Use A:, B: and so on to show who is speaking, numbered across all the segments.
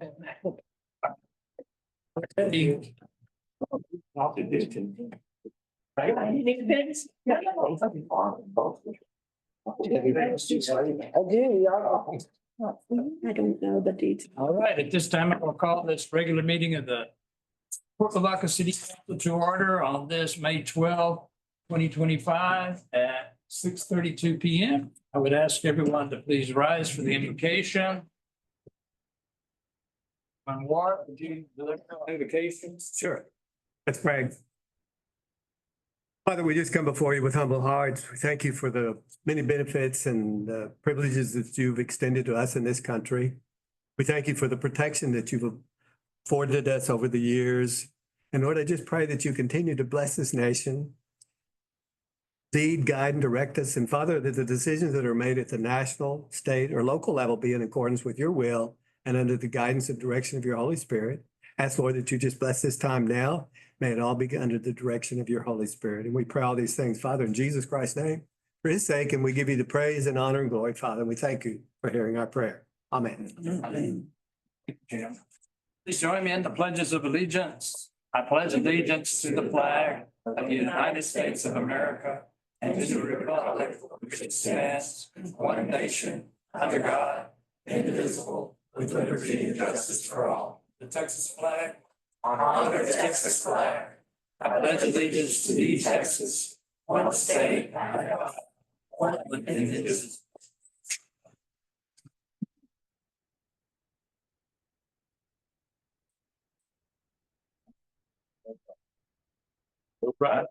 A: I don't know the details.
B: All right, at this time, I will call this regular meeting of the Port Lavaca City Council to order on this May 12, 2025 at 6:32 p.m. I would ask everyone to please rise for the invocation. Ward, would you deliver the invocation?
C: Sure. Let's pray. Father, we just come before you with humble hearts. We thank you for the many benefits and privileges that you've extended to us in this country. We thank you for the protection that you've afforded us over the years. And Lord, I just pray that you continue to bless this nation, lead, guide, and direct us. And Father, that the decisions that are made at the national, state, or local level be in accordance with your will and under the guidance and direction of your Holy Spirit. Ask, Lord, that you just bless this time now. May it all be under the direction of your Holy Spirit. And we pray all these things, Father, in Jesus Christ's name, for his sake. And we give you the praise and honor and glory, Father. And we thank you for hearing our prayer. Amen.
B: Amen. Please join me in the pledges of allegiance. I pledge allegiance to the flag of the United States of America and to the republic which it stands, one nation, under God, indivisible, with liberty and justice for all. The Texas flag, honor the Texas flag. I pledge allegiance to these Texas, one state, under God, one indivisible. Right.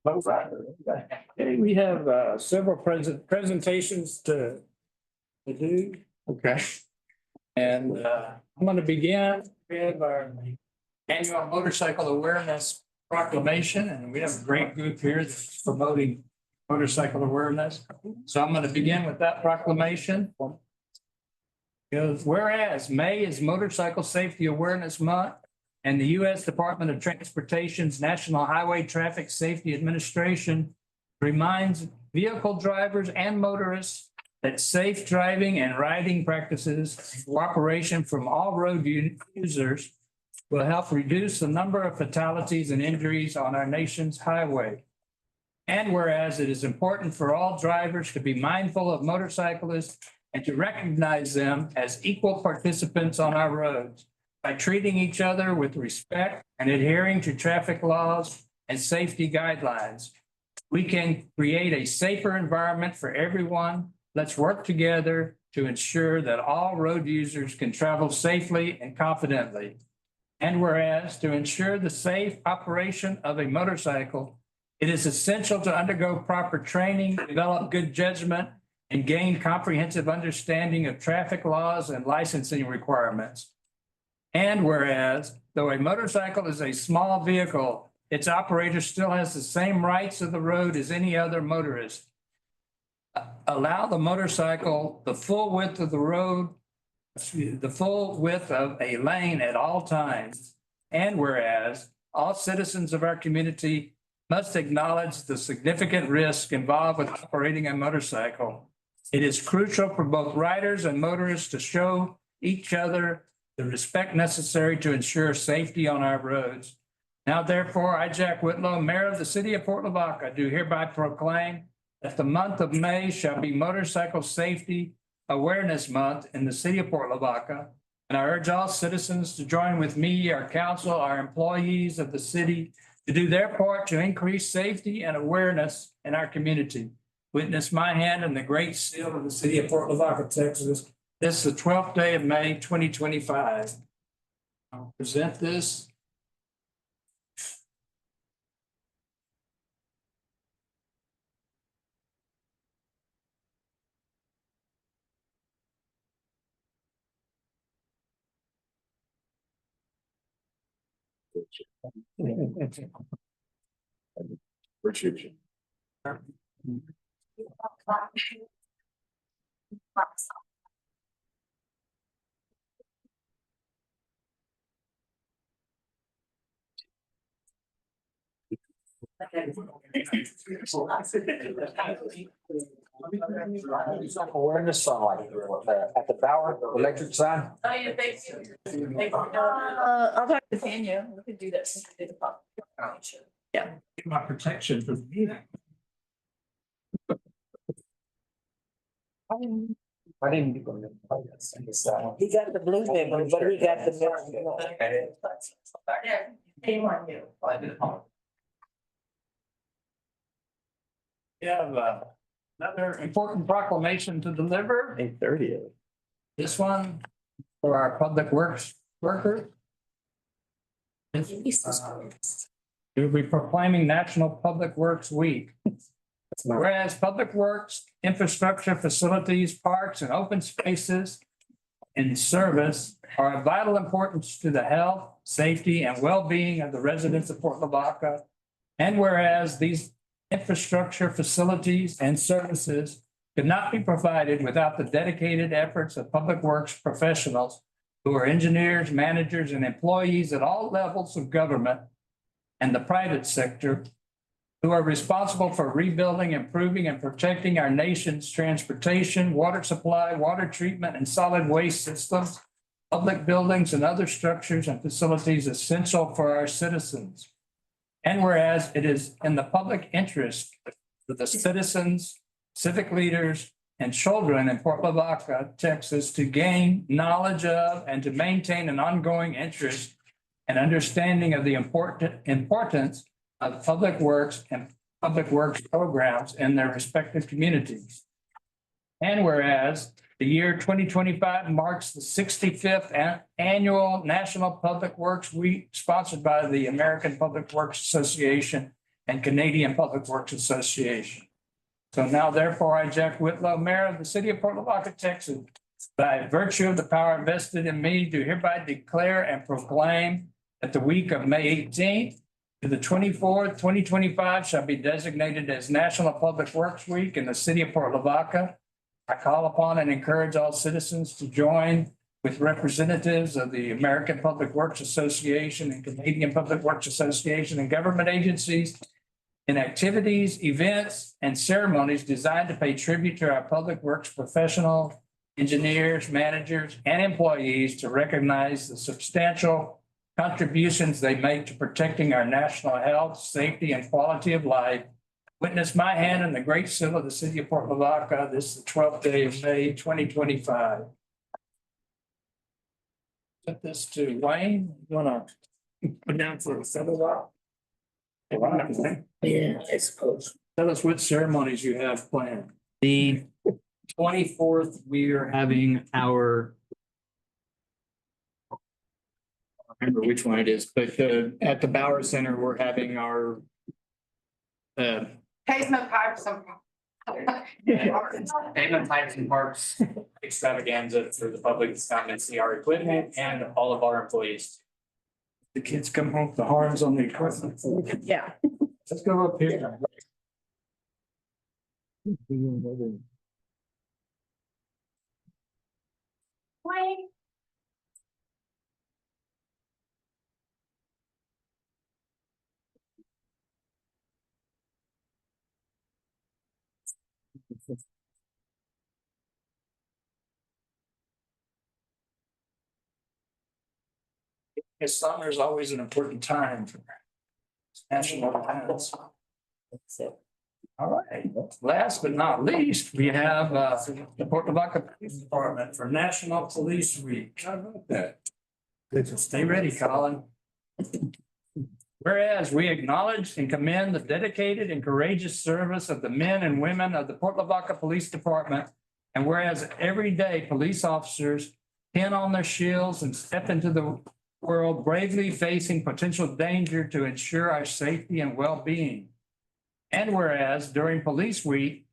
B: Okay, we have several presentations to do. Okay. And I'm going to begin with our annual motorcycle awareness proclamation, and we have a great group here that's promoting motorcycle awareness. So I'm going to begin with that proclamation. It goes, whereas May is Motorcycle Safety Awareness Month, and the U.S. Department of Transportation's National Highway Traffic Safety Administration reminds vehicle drivers and motorists that safe driving and riding practices and cooperation from all road users will help reduce the number of fatalities and injuries on our nation's highway. And whereas it is important for all drivers to be mindful of motorcyclists and to recognize them as equal participants on our roads, by treating each other with respect and adhering to traffic laws and safety guidelines, we can create a safer environment for everyone. Let's work together to ensure that all road users can travel safely and confidently. And whereas to ensure the safe operation of a motorcycle, it is essential to undergo proper training, develop good judgment, and gain comprehensive understanding of traffic laws and licensing requirements. And whereas, though a motorcycle is a small vehicle, its operator still has the same rights of the road as any other motorist. Allow the motorcycle the full width of the road, the full width of a lane at all times. And whereas, all citizens of our community must acknowledge the significant risk involved with operating a motorcycle. It is crucial for both riders and motorists to show each other the respect necessary to ensure safety on our roads. Now, therefore, I, Jack Whitlow, Mayor of the City of Port Lavaca, do hereby proclaim that the month of May shall be Motorcycle Safety Awareness Month in the City of Port Lavaca. And I urge all citizens to join with me, our council, our employees of the city, to do their part to increase safety and awareness in our community. Witness my hand and the great seal of the City of Port Lavaca, Texas. This is the 12th day of May, 2025. I'll present this.
D: Appreciate you.
B: Awareness on at the Bauer electric sign.
A: Oh, yeah, thank you. I'll talk to Tanya. We could do that since we did the pop. Yeah.
B: My protection for me. I didn't.
E: He got the blue paper, but he got the milk.
A: Yeah, shame on you.
B: We have another important proclamation to deliver.
C: 8:30.
B: This one for our public works worker. We'll be proclaiming National Public Works Week. Whereas public works, infrastructure, facilities, parks, and open spaces in service are of vital importance to the health, safety, and well-being of the residents of Port Lavaca. And whereas these infrastructure, facilities, and services could not be provided without the dedicated efforts of public works professionals who are engineers, managers, and employees at all levels of government and the private sector who are responsible for rebuilding, improving, and protecting our nation's transportation, water supply, water treatment, and solid waste systems, public buildings, and other structures and facilities essential for our citizens. And whereas it is in the public interest of the citizens, civic leaders, and children in Port Lavaca, Texas, to gain knowledge of and to maintain an ongoing interest and understanding of the importance of public works and public works programs in their respective communities. And whereas the year 2025 marks the 65th annual National Public Works Week sponsored by the American Public Works Association and Canadian Public Works Association. So now therefore I, Jack Whitlow, Mayor of the City of Port Lavaca, Texas, by virtue of the power vested in me, do hereby declare and proclaim that the week of May 18th to the 24th, 2025 shall be designated as National Public Works Week in the City of Port Lavaca. I call upon and encourage all citizens to join with representatives of the American Public Works Association and Canadian Public Works Association and government agencies in activities, events, and ceremonies designed to pay tribute to our public works professionals, engineers, managers, and employees to recognize the substantial contributions they make to protecting our national health, safety, and quality of life. Witness my hand in the great seal of the City of Port Lavaca. This is the 12th day of May, 2025. Put this to Wayne. You wanna put down for a settle?
E: Yeah, I suppose.
B: Tell us what ceremonies you have planned.
F: The 24th, we are having our. I don't remember which one it is, but at the Bauer Center, we're having our.
A: Pavement pipes and.
F: Pavement pipes and parks extravaganza for the public to come and see our equipment and all of our employees.
B: The kids come home with the horns on the equipment.
A: Yeah.
B: Let's go up here.
A: Wayne.
B: Yes, summer is always an important time for national events. All right, last but not least, we have the Port Lavaca Police Department for National Police Week. How about that? Stay ready, Colin. Whereas we acknowledge and commend the dedicated and courageous service of the men and women of the Port Lavaca Police Department, and whereas every day police officers pin on their shields and step into the world bravely facing potential danger to ensure our safety and well-being. And whereas during Police Week,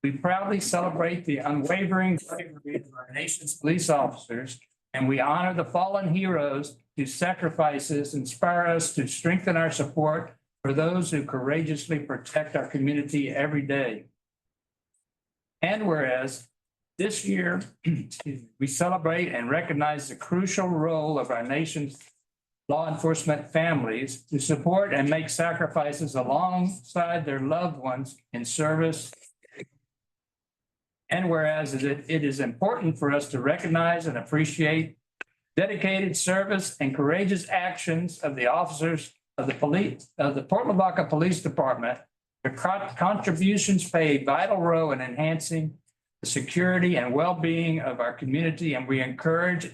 B: we proudly celebrate the unwavering bravery of our nation's police officers, and we honor the fallen heroes whose sacrifices inspire us to strengthen our support for those who courageously protect our community every day. And whereas this year, we celebrate and recognize the crucial role of our nation's law enforcement families to support and make sacrifices alongside their loved ones in service And whereas it is important for us to recognize and appreciate dedicated service and courageous actions of the officers of the police, of the Port Lavaca Police Department. Their contributions play a vital role in enhancing the security and well-being of our community, and we encourage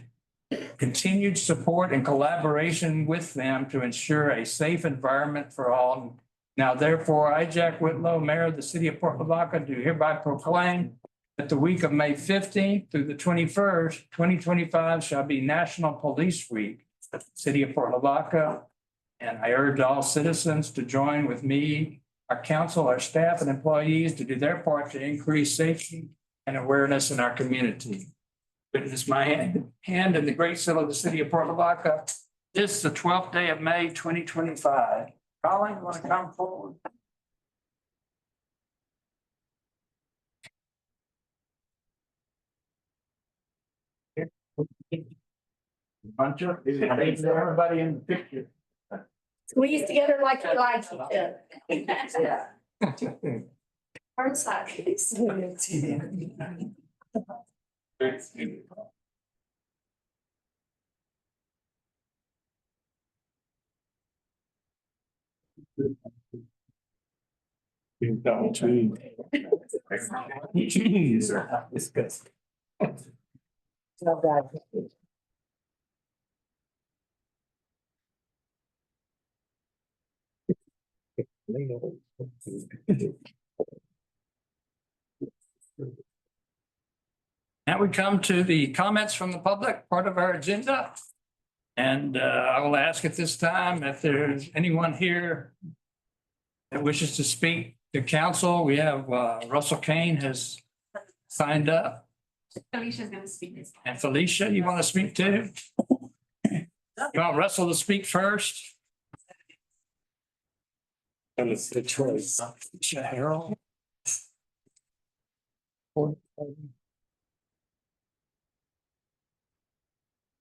B: continued support and collaboration with them to ensure a safe environment for all. Now therefore, I, Jack Whitlow, Mayor of the City of Port Lavaca, do hereby proclaim that the week of May 15th through the 21st, 2025 shall be National Police Week, City of Port Lavaca. And I urge all citizens to join with me, our council, our staff and employees to do their part to increase safety and awareness in our community. Witness my hand in the great seal of the City of Port Lavaca. This is the 12th day of May, 2025. Colin, you want to come forward? Bunch of, everybody in the picture.
A: Squeeze together like you like it. Yeah. Hard side, please.
B: Disgusting.
E: No, God.
B: Now we come to the comments from the public, part of our agenda. And I will ask at this time if there's anyone here that wishes to speak to council. We have Russell Kane has signed up.
A: Felicia's gonna speak this.
B: And Felicia, you want to speak too? You want Russell to speak first?
D: And it's the choice.
B: Harold.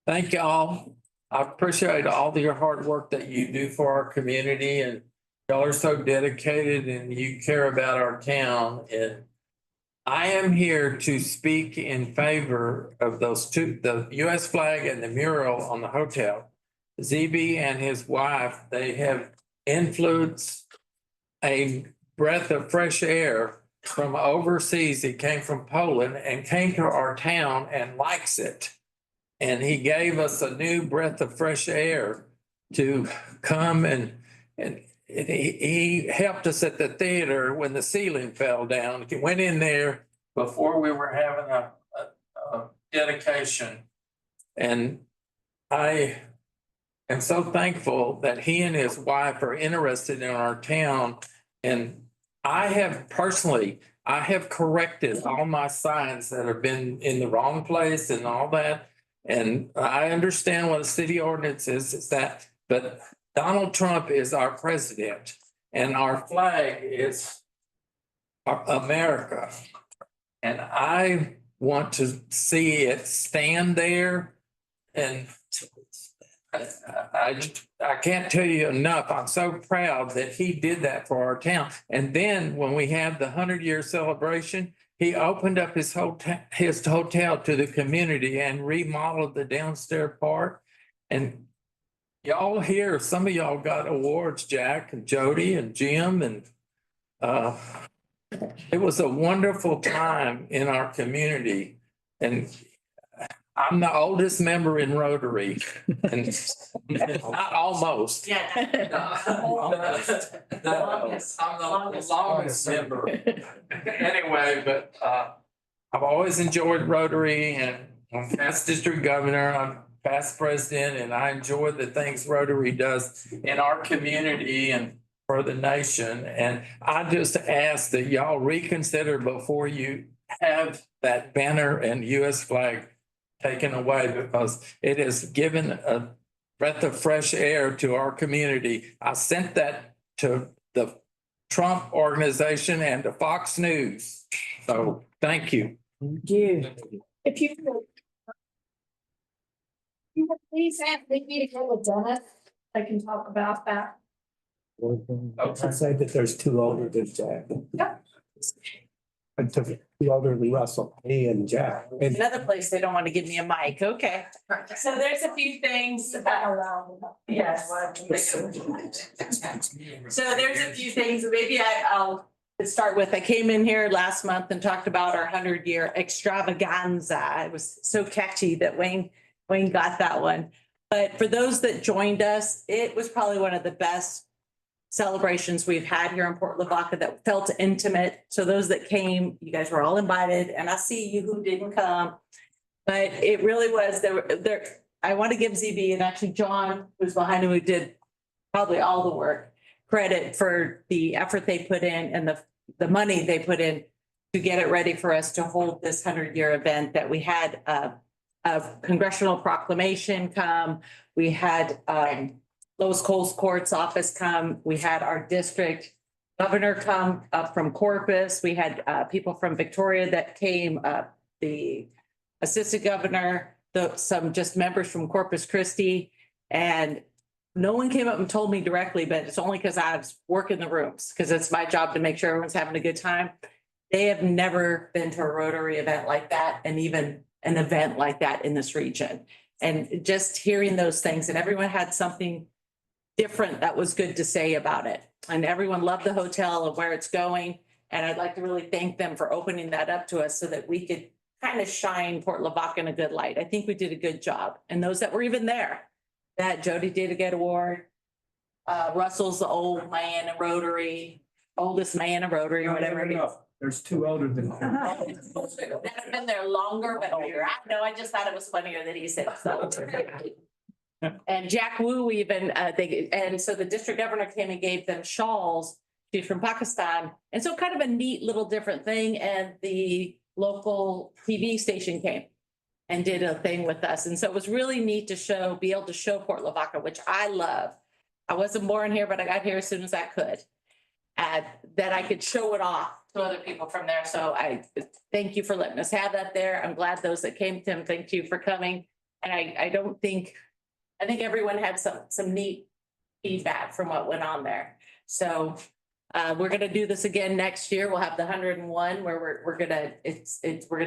G: Thank you all. I appreciate all of your hard work that you do for our community, and y'all are so dedicated and you care about our town. And I am here to speak in favor of those two, the US flag and the mural on the hotel. ZB and his wife, they have influenced a breath of fresh air from overseas. He came from Poland and came to our town and likes it. And he gave us a new breath of fresh air to come and he helped us at the theater when the ceiling fell down. He went in there before we were having a dedication. And I am so thankful that he and his wife are interested in our town. And I have corrected all my signs that have been in the wrong place and all that. And I understand what a city ordinance is that, but Donald Trump is our president and our flag is America. And I want to see it stand there. And I can't tell you enough. I'm so proud that he did that for our town. And then when we had the 100-year celebration, he opened up his hotel to the community and remodeled the downstairs part. And y'all here, some of y'all got awards, Jack and Jody and Jim. And it was a wonderful time in our community. And I'm the oldest member in Rotary. And not almost.
A: Yeah.
G: I'm the longest member. Anyway, but I've always enjoyed Rotary, and I'm past district governor, I'm past president, and I enjoy the things Rotary does in our community and for the nation. And I just ask that y'all reconsider before you have that banner and US flag taken away, because it has given a breath of fresh air to our community. I sent that to the Trump organization and to Fox News. So thank you.
E: Thank you.
A: If you would please ask me to go with Dennis, I can talk about that.
C: I'd say that there's two older than Jack.
A: Yep.
C: to the elderly Russell, me and Jack. And
E: Another place they don't want to give me a mic, okay. So there's a few things. Yes. So there's a few things, maybe I'll start with, I came in here last month and talked about our 100-year extravaganza. It was so catchy that Wayne got that one. But for those that joined us, it was probably one of the best celebrations we've had here in Port Lavaca that felt intimate. So those that came, you guys were all invited, and I see you who didn't come. But it really was there. I want to give ZB and actually John, who's behind him, who did probably all the work, credit for the effort they put in and the money they put in to get it ready for us to hold this 100-year event. That we had a congressional proclamation come, we had Lois Coles Court's office come, we had our district governor come up from Corpus, we had people from Victoria that came, the assistant governor, some just members from Corpus Christi, and no one came up and told me directly, but it's only because I was working the rooms, because it's my job to make sure everyone's having a good time. They have never been to a Rotary event like that, and even an event like that in this region. And just hearing those things, and everyone had something different that was good to say about it. And everyone loved the hotel and where it's going. And I'd like to really thank them for opening that up to us so that we could kind of shine Port Lavaca in a good light. I think we did a good job. And those that were even there, that Jody did a good award. Russell's the old man in Rotary, oldest man in Rotary, or whatever.
B: There's two older than.
E: That have been there longer, but older. I know, I just thought it was funnier that he said so. And Jack Wu even, and so the district governor came and gave them shawls. She's from Pakistan. And so kind of a neat little different thing. And the local TV station came and did a thing with us. And so it was really neat to be able to show Port Lavaca, which I love. I wasn't born here, but I got here as soon as I could. That I could show it off to other people from there. So I thank you for letting us have that there. I'm glad those that came, Tim, thank you for coming. And I think everyone had some neat feedback from what went on there. So we're gonna do this again next year. We'll have the 101 where we're gonna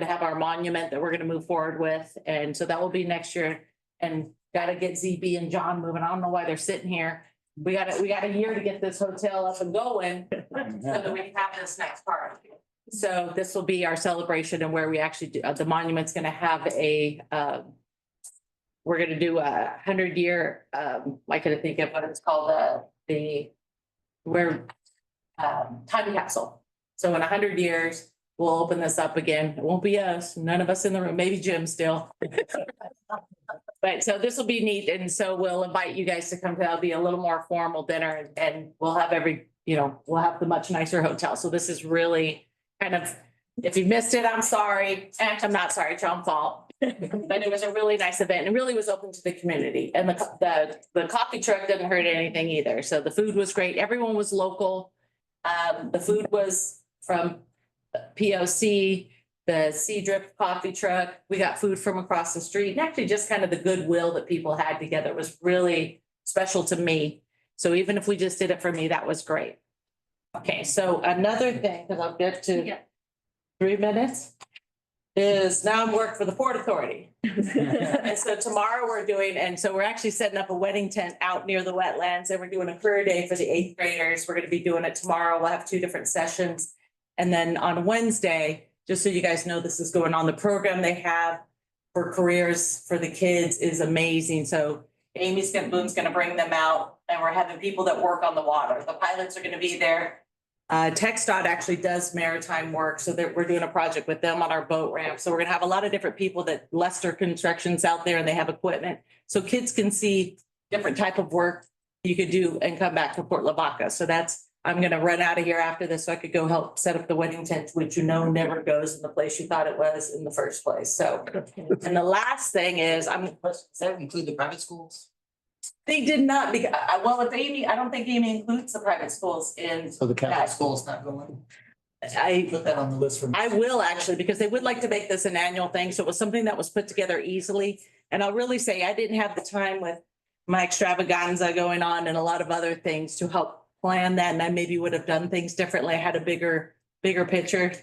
E: have our monument that we're gonna move forward with. And so that will be next year, and gotta get ZB and John moving. I don't know why they're sitting here. We got a year to get this hotel up and going so that we can have this next part. So this will be our celebration, and where we actually do, the monument's gonna have we're gonna do a 100-year, I couldn't think of what it's called, time capsule. So in 100 years, we'll open this up again. It won't be us, none of us in the room, maybe Jim still. But so this will be neat. And so we'll invite you guys to come to, that'll be a little more formal dinner, and we'll have we'll have the much nicer hotel. So this is really kind of, if you missed it, I'm sorry. And I'm not sorry, it's your own fault. But it was a really nice event, and really was open to the community. And the coffee truck didn't hurt anything either. So the food was great. Everyone was local. The food was from POC, the Sea Drip coffee truck. We got food from across the street, and actually just kind of the goodwill that people had together was really special to me. So even if we just did it for me, that was great. Okay, so another thing, because I'll get to 3 minutes, is now I'm working for the Port Authority. And so tomorrow we're actually setting up a wedding tent out near the wetlands, and we're doing a career day for the 8th graders. We're gonna be doing it tomorrow. We'll have 2 different sessions. And then on Wednesday, just so you guys know this is going on, the program they have for careers for the kids is amazing. So Boone's gonna bring them out, and we're having people that work on the water. The pilots are gonna be there. TxDOT actually does maritime work, so we're doing a project with them on our boat ramp. So we're gonna have a lot of different people that Lester Construction's out there, and they have equipment. So kids can see different type of work you could do and come back to Port Lavaca. So I'm gonna run out of here after this so I could go help set up the wedding tent, which never goes in the place you thought it was in the first place. So, and the last thing is Does that include the private schools? they did not, because, well, with Amy, I don't think Amy includes the private schools in.
D: So the Catholic
E: that.
D: school's not going,
E: I
D: put that on the list for.
E: I will actually, because they would like to make this an annual thing. So it was something that was put together easily. And I'll really say I didn't have the time with my extravaganza going on and a lot of other things to help plan that. And I maybe would have done things differently. I had a bigger picture.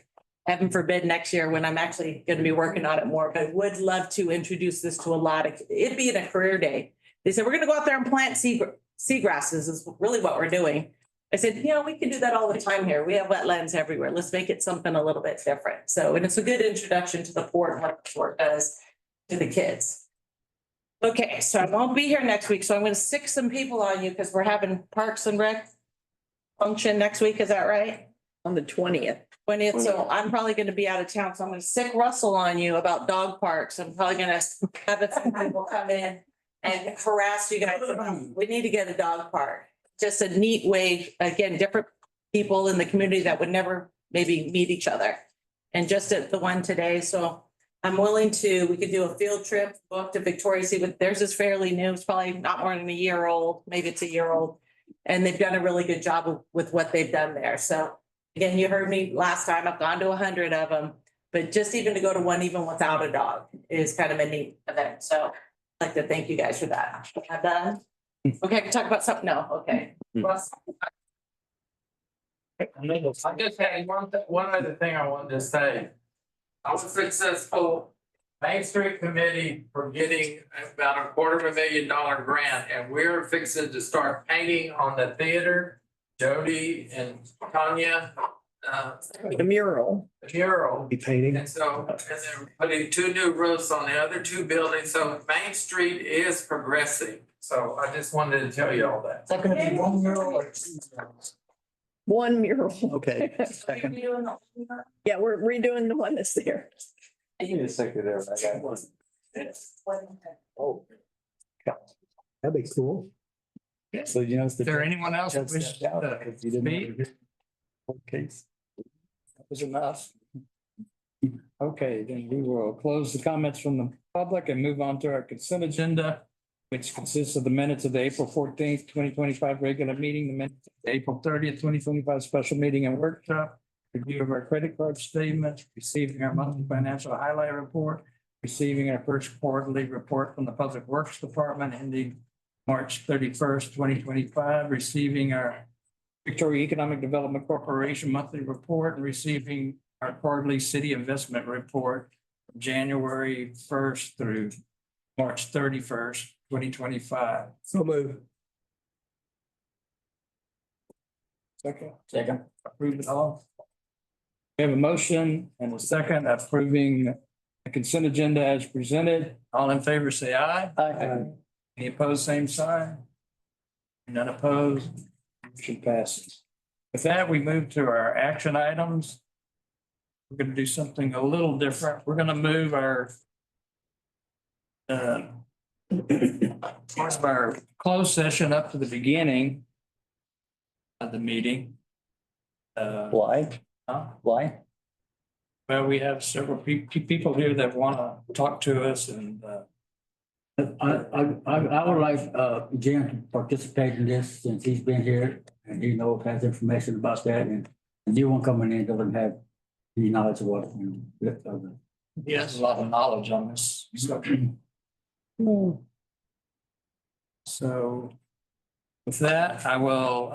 E: heaven forbid next year when I'm actually gonna be working on it more, but would love to introduce this to a lot of, it'd be in a career day. They said, we're gonna go out there and plant seagrasses is really what we're doing. I said, we can do that all the time here. We have wetlands everywhere. Let's make it something a little bit different. So, and it's a good introduction to the port and what the port does to the kids. Okay, so I won't be here next week, so I'm gonna sick some people on you because we're having Parks and Rec function next week. Is that right?
A: On the 20th.
E: 20th, so I'm probably gonna be out of town, so I'm gonna sick Russell on you about dog parks. I'm probably gonna have a few people come in and harass you guys. We need to get a dog park. Just a neat way, again, different people in the community that would never maybe meet each other. And just at the one today, so I'm willing to, we could do a field trip, go up to Victoria, see what, theirs is fairly new, it's probably not more than a year old, maybe it's a year old. And they've done a really good job with what they've done there, so. Again, you heard me last time, I've gone to 100 of them, but just even to go to one even without a dog is kind of a neat event, so. I'd like to thank you guys for that. I'm done. Okay, I can talk about something, no, okay. Russ?
G: I just had one other thing I wanted to say. I was successful Main Street Committee for getting about $250,000 grant, and we're fixing to start painting on the theater. Jody and Tanya,
A: The mural.
G: the mural.
C: Be painting.
G: And so, and they're putting 2 new roofs on the other 2 buildings, so Main Street is progressing. So I just wanted to tell you all that.
B: Is that gonna be one mural or 2 murals?
A: One mural.
C: Okay.
A: Second. Yeah, we're redoing the one that's there.
D: Give me a second there, I got one.
C: Oh. That'd be cool.
D: So you know.
B: Is there anyone else that wishes to speak?
D: Case.
B: That was enough. Okay, then we will close the comments from the public and move on to our consent agenda, which consists of the minutes of the April 14th, 2025 regular meeting, the minutes of the April 30th, 2025 special meeting and workshop, review of our credit card statements, receiving our monthly financial highlight report, receiving our first quarterly report from the Public Works Department ending March 31st, 2025, receiving our Victoria Economic Development Corporation monthly report, and receiving our quarterly city investment report from January 1st through March 31st, 2025.
C: So move.
B: Second. Approve it all. We have a motion and a second approving the consent agenda as presented. All in favor, say aye.
C: Aye.
B: Any opposed, same sign? None opposed, motion passes. With that, we move to our action items. We're gonna do something a little different. We're gonna move our part of our closed session up to the beginning of the meeting.
D: Why?
B: Huh?
D: Why?
B: Well, we have several people here that want to talk to us and,
H: I would like, Jim to participate in this since he's been here and he has information about that and you one coming in doesn't have any knowledge of what,
B: he has a lot of knowledge on this subject. So with that, I will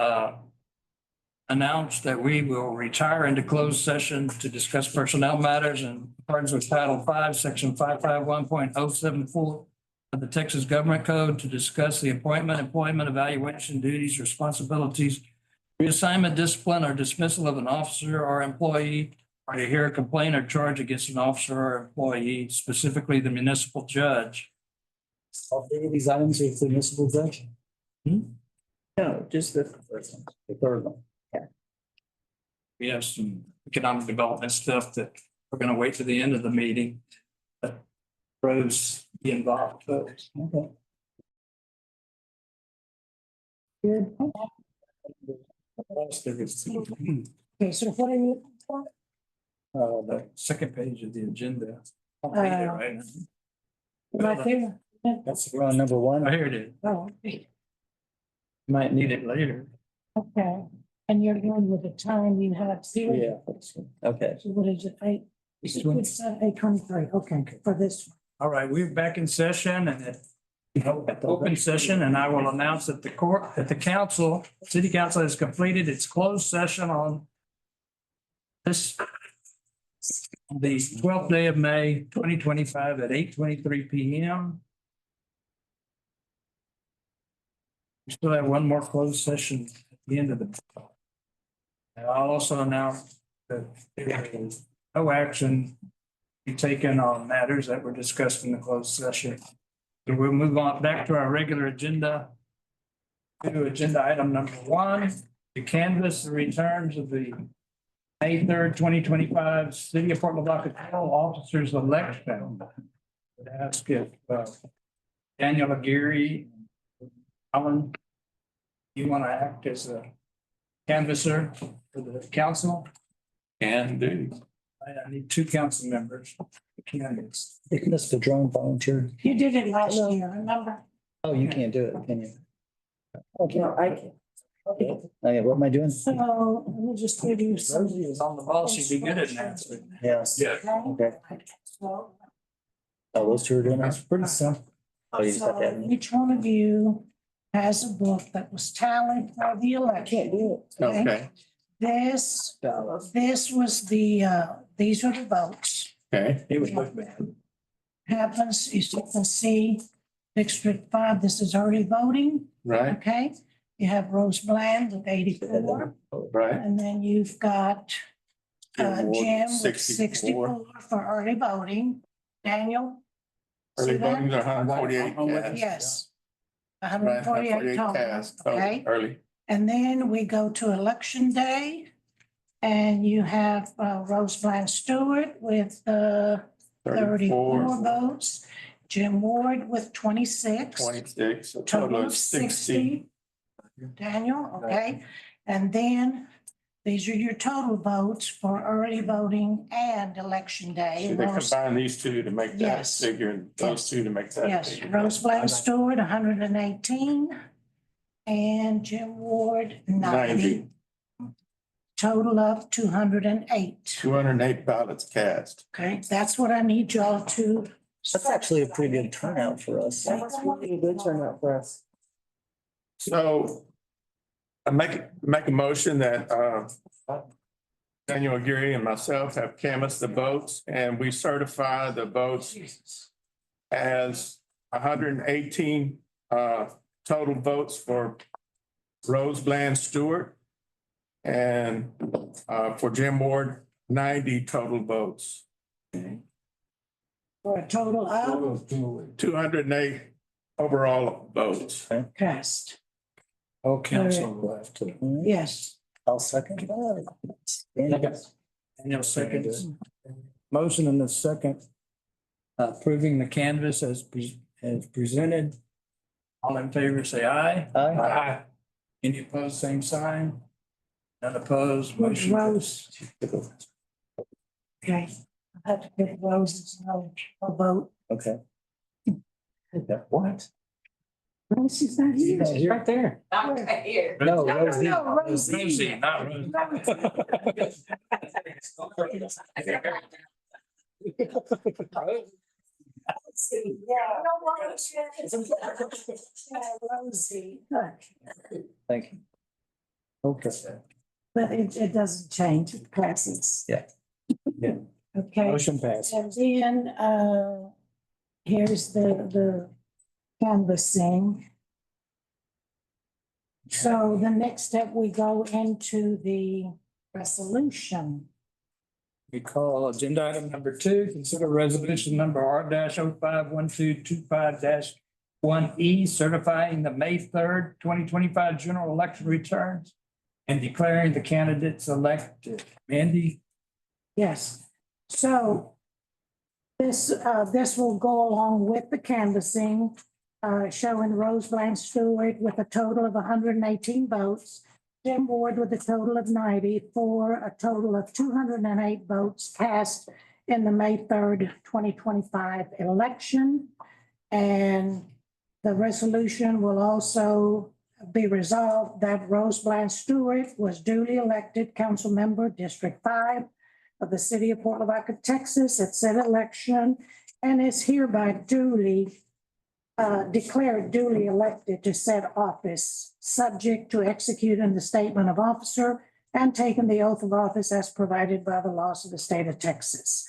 B: announce that we will retire into closed session to discuss personnel matters in accordance with Title V, Section 551.074 of the Texas Government Code to discuss the appointment, employment, evaluation, duties, responsibilities, reassignment, discipline, or dismissal of an officer or employee, or to hear a complaint or charge against an officer or employee, specifically the municipal judge.
H: all three of these items is the municipal judge.
A: No, just the
H: The third one.
B: We have some economic development stuff that we're gonna wait to the end of the meeting. But Rose be involved, folks.
H: Okay.
A: Okay, so what are you looking for?
B: The second page of the agenda. I'll read it right now.
A: Right there.
H: That's round number one.
B: Oh, here it is.
A: Oh, okay.
B: Might need it later.
A: Okay, and you're going with the time you have to do it?
H: Yeah. Okay.
A: So what is it, eight?
B: This one.
A: It's 8:23, okay, for this one.
B: All right, we're back in session and open session, and I will announce that the council, city council has completed its closed session on this the twelfth day of May, 2025 at 8:23 PM. We still have one more closed session at the end of the. And I'll also announce that there is no action be taken on matters that were discussed in the closed session. So we'll move on back to our regular agenda. To agenda item number 1, to canvass the returns of the May 3rd, 2025 City of Port Lavaca General Officers Election. Would ask if Daniel Aguirre, Alan, you want to act as a canvasser for the council?
D: Can do.
B: I need 2 council members. Candidates.
I: Isn't this the drone volunteer?
J: You did it last year, remember?
I: Oh, you can't do it, can you? Okay.
J: No, I can.
I: Okay, what am I doing?
J: So let me just give you some.
B: Rosie is on the ball. She'd be good at answering.
I: Yes.
B: Yeah.
I: Okay.
J: So
I: Oh, those two are doing
B: That's
I: that?
B: pretty simple.
I: Oh, you just have to have me.
J: each one of you has a book that was tallied for the election.
D: Okay,
J: This was these are the votes.
D: okay.
B: It would look bad.
J: Happens, as you can see, District 5, this is early voting,
D: Right,
J: okay? You have Rose Bland with 84,
D: right.
J: and then you've got
D: Jim Ward,
J: Jim with
D: 64.
J: 64 for early voting. Daniel?
D: Early
J: See that?
D: voting are 148 cast.
J: Yes.
D: Right,
J: 148 total,
D: cast, total,
J: okay?
D: early.
J: And then we go to election day. And you have Rose Bland Stewart with 34 votes. Jim Ward with 26.
D: 26, a
J: Total of 60. Daniel, okay? And then these are your total votes for early voting and election day.
D: Should they
J: Rose-
D: combine these two to make that
J: Yes.
D: figure, and those two to make that
J: Yes,
D: figure?
J: Rose Bland Stewart, 118. And Jim Ward, 90. Total of 208.
D: 208 ballots cast.
J: Okay, that's what I need y'all to.
I: That's actually a pretty good turnout for us.
J: That's really a good turnout for us.
D: So I make a motion that Daniel Aguirre and myself have canvassed the votes, and we certify the votes as 118 total votes for Rose Bland Stewart, and for Jim Ward, 90 total votes.
J: For a total of
D: 208 overall votes.
J: cast.
B: All council left.
J: Yes.
I: I'll second that.
B: Daniel seconds. Motion in the second. Approving the canvas as presented. All in favor, say aye.
I: Aye.
B: Any opposed, same sign. None opposed, motion.
J: Rose. Okay, I have to put Rose's no vote.
I: Okay.
D: What?
J: Rose is not here.
I: She's
J: right there.
A: Right here.
I: No,
J: No,
I: Rosie.
J: no, Rosie.
B: Rosie, not Rose.
J: Rosie.
I: Thank you.
B: Okay.
J: But it doesn't change, it passes.
I: Yeah.
B: Yeah.
J: Okay.
B: Motion passed.
J: And then, here's the canvassing. So the next step, we go into the resolution.
B: We call agenda item number 2, consider resolution number R-051225-1E, certifying the May 3rd, 2025 general election returns and declaring the candidates elected. Mandy?
J: Yes, so this will go along with the canvassing, showing Rose Bland Stewart with a total of 118 votes, Jim Ward with a total of 90, for a total of 208 votes cast in the May 3rd, 2025 election. And the resolution will also be resolved that Rose Bland Stewart was duly elected council member District 5 of the city of Port Lavaca, Texas at said election, and is hereby duly declared duly elected to said office, subject to executing the statement of officer and taking the oath of office as provided by the laws of the state of Texas.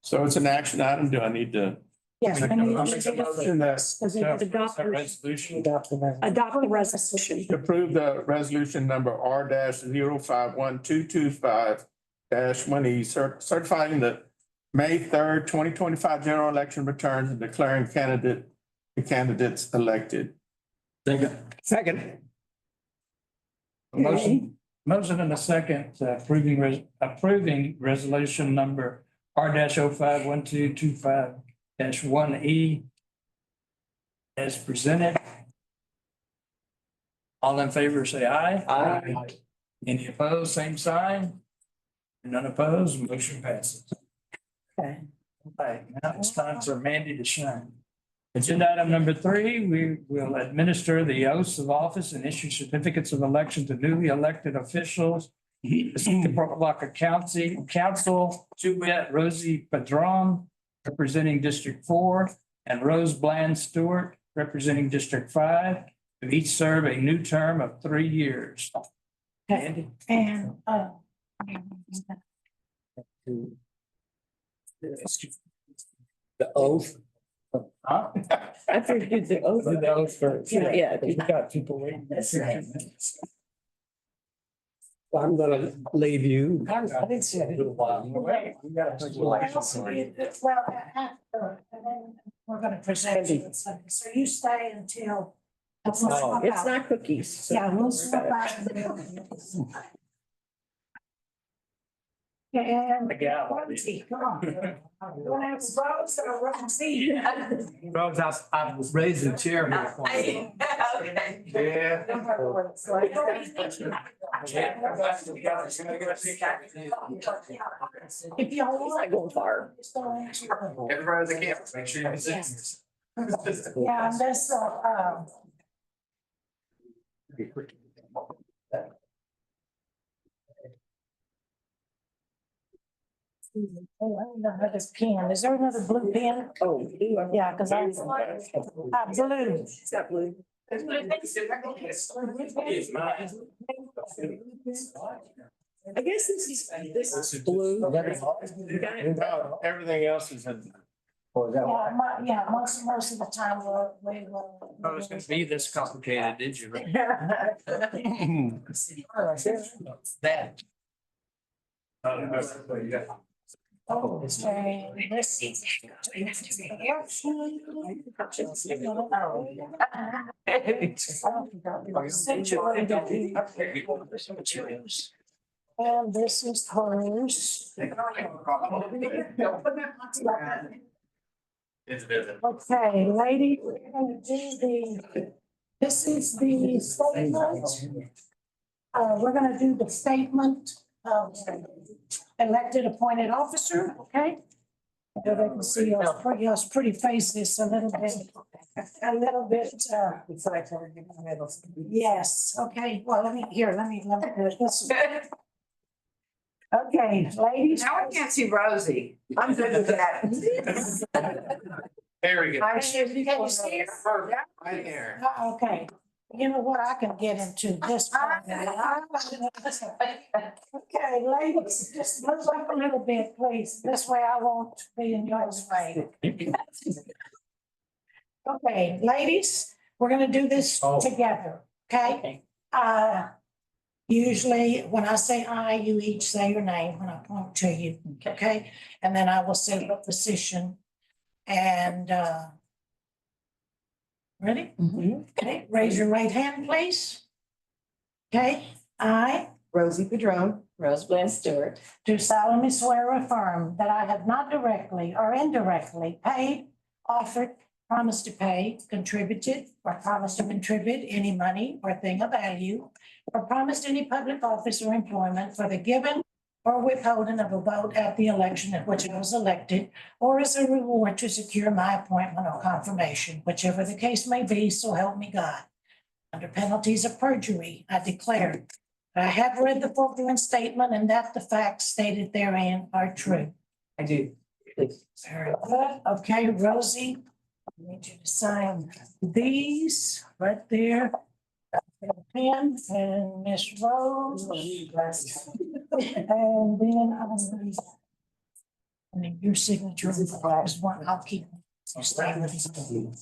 D: So it's an action item. Do I need to?
J: Yes.
B: Make
J: I
B: a
J: need to
B: motion
J: do this.
D: that
J: Because it was adopted.
B: Resolution.
J: Adopt the resolution.
D: approve the resolution number R 51225 one E certifying the May 3rd, 2025 general election returns and declaring the candidates elected.
C: Second.
B: Motion and a second, approving resolution number R 51225 one E as presented. All in favor, say aye.
I: Aye.
B: Any opposed, same sign. None opposed, motion passes.
J: Okay.
B: All right, now it's time for Mandy to shine. Agenda item number 3, we will administer the oaths of office and issue certificates of election to newly elected officials. The Port Lavaca Council, Juliet Rosie Padron, representing District 4, and Rose Bland Stewart, representing District 5, who each serve a new term of 3 years. Andy?
J: And,
I: The oath.
B: Huh?
A: I figured the oath.
B: Do the oath first.
A: Yeah.
B: We got people waiting.
A: That's right.
C: I'm gonna leave you.
B: I didn't see it. We gotta take elections.
J: well, after, and then we're gonna present you. So you stay until.
A: It's not cookies.
J: Yeah, we'll swap out. And.
B: The gavel.
J: Rosie, come on. You wanna have Rose or Rosie?
H: Rose, I was raised in chair here for you.
D: Yeah.
J: If you
A: He's not going far.
G: Everybody that can, make sure you can sit.
J: Yeah, and this, oh, I don't know how this pen, is there another blue pen?
A: Oh.
J: Yeah, because I, blue.
A: It's got blue. I guess this is blue.
D: No, everything else is in.
J: Yeah, most of the time we will.
B: Oh, it's gonna be this complicated, did you? That.
J: Oh, okay, this is. And this is hers. Okay, lady, we're gonna do this is the statement. We're gonna do the statement of elected appointed officer, okay? So they can see us pretty faces a little bit, yes, okay, well, let me do this. Okay, ladies.
K: Now I can't see Rosie. I'm good with that.
G: Very good.
J: Can you see her?
G: Right here.
J: Okay, you know what, I can get into this. part. Okay, ladies, just move up a little bit, please. This way I won't be in your way. Okay, ladies, we're gonna do this together, okay? Usually when I say I, you each say your name when I point to you, okay? And then I will say the position and, ready? Okay, raise your right hand, please. Okay, I
K: Rosie Padron.
A: Rose Bland Stewart.
J: do solemnly swear or affirm that I have not directly or indirectly paid, offered, promised to pay, contributed, or promised to contribute any money or thing of value, or promised any public office or employment for the giving or withholding of a vote at the election at which I was elected, or as a reward to secure my appointment or confirmation, whichever the case may be, so help me God. Under penalties of perjury, I declare that I have read the foregoing statement and that the facts stated therein are true.
K: I do.
J: Very good. Okay, Rosie, I need you to sign these right there. Pen and Miss Rose. And then And then your signature is one, I'll keep. You stay with me.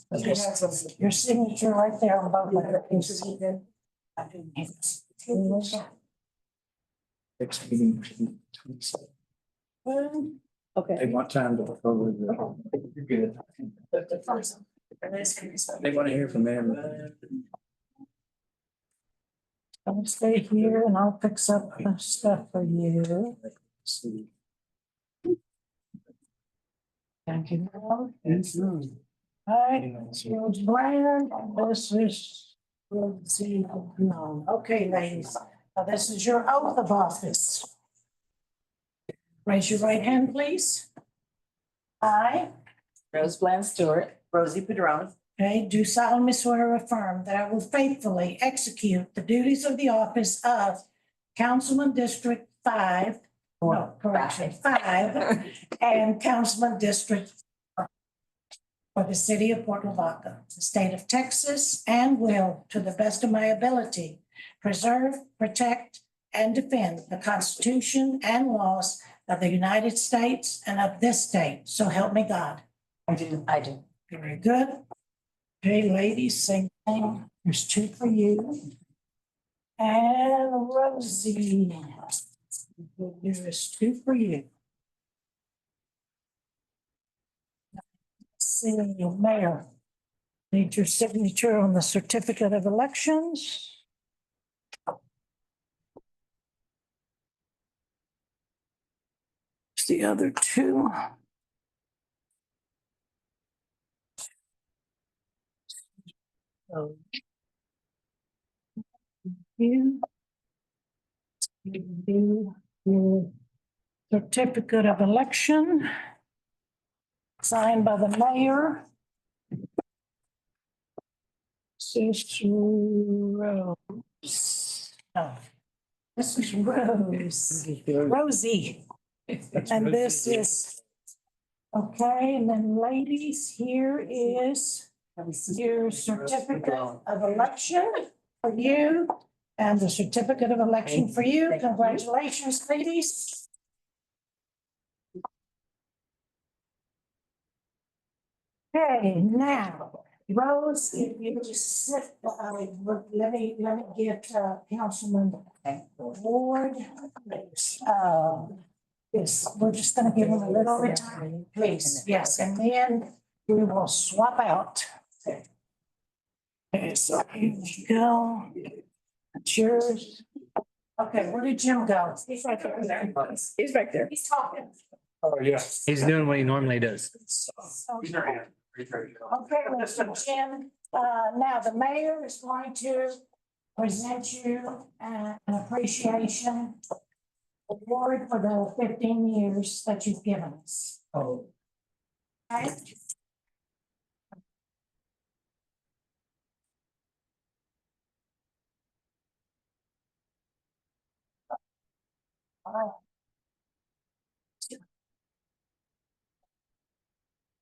J: Your signature right there on both of them.
B: Next meeting. They
A: Okay.
B: want time to look over the. You're good. They want to hear from them.
J: I'll stay here and I'll fix up the stuff for you. Thank you. All right, George Bland, this is, we'll see, no, okay, ladies, now this is your oath of office. Raise your right hand, please. I,
A: Rose Bland Stewart, Rosie Padron.
J: okay, do solemnly swear or affirm that I will faithfully execute the duties of the office of Councilman District 5, no, correction, 5, and Councilman District for the city of Port Lavaca, the state of Texas, and will, to the best of my ability, preserve, protect, and defend the Constitution and laws of the United States and of this state. So help me God.
A: I do.
J: Very good. Okay, ladies, same thing. There's 2 for you. And Rosie. There's 2 for you. See, Mayor, need your signature on the certificate of elections. It's the other 2. So. You. Do your certificate of election. Signed by the mayor. This is Rose. No, this is Rose. Rosie. And this is, okay, and then ladies, here is your certificate of election for you and the certificate of election for you. Congratulations, ladies. Okay, now, Rose, if you just sit, let me get Councilman Ward. Yes, we're just gonna give him a little bit of time, please, yes, and then we will swap out. Okay, so here you go. That's yours. Okay, where did Jim go? He's right there.
A: He's back there.
J: He's talking.
B: Oh, yeah.
I: He's doing what he normally does.
J: Okay, Mr. Jim, now the mayor is going to present you an appreciation award for the 15 years that you've given us.
B: Oh.
J: Right? All right.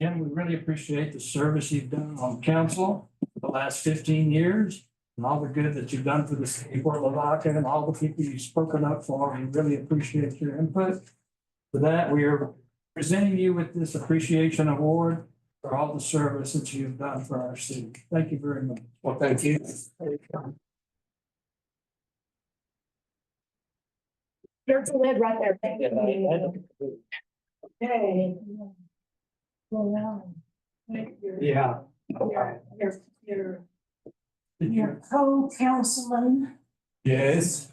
B: Jim, we really appreciate the service you've done on council for the last 15 years and all the good that you've done for the city of Port Lavaca and all the people you've spoken up for. We really appreciate your input. For that, we are presenting you with this appreciation award for all the service that you've done for our city. Thank you very much.
D: Well, thank you.
A: There's a lid right there.
J: Okay. Well, now,
C: Yeah.
J: your co-councilman.
C: Yes.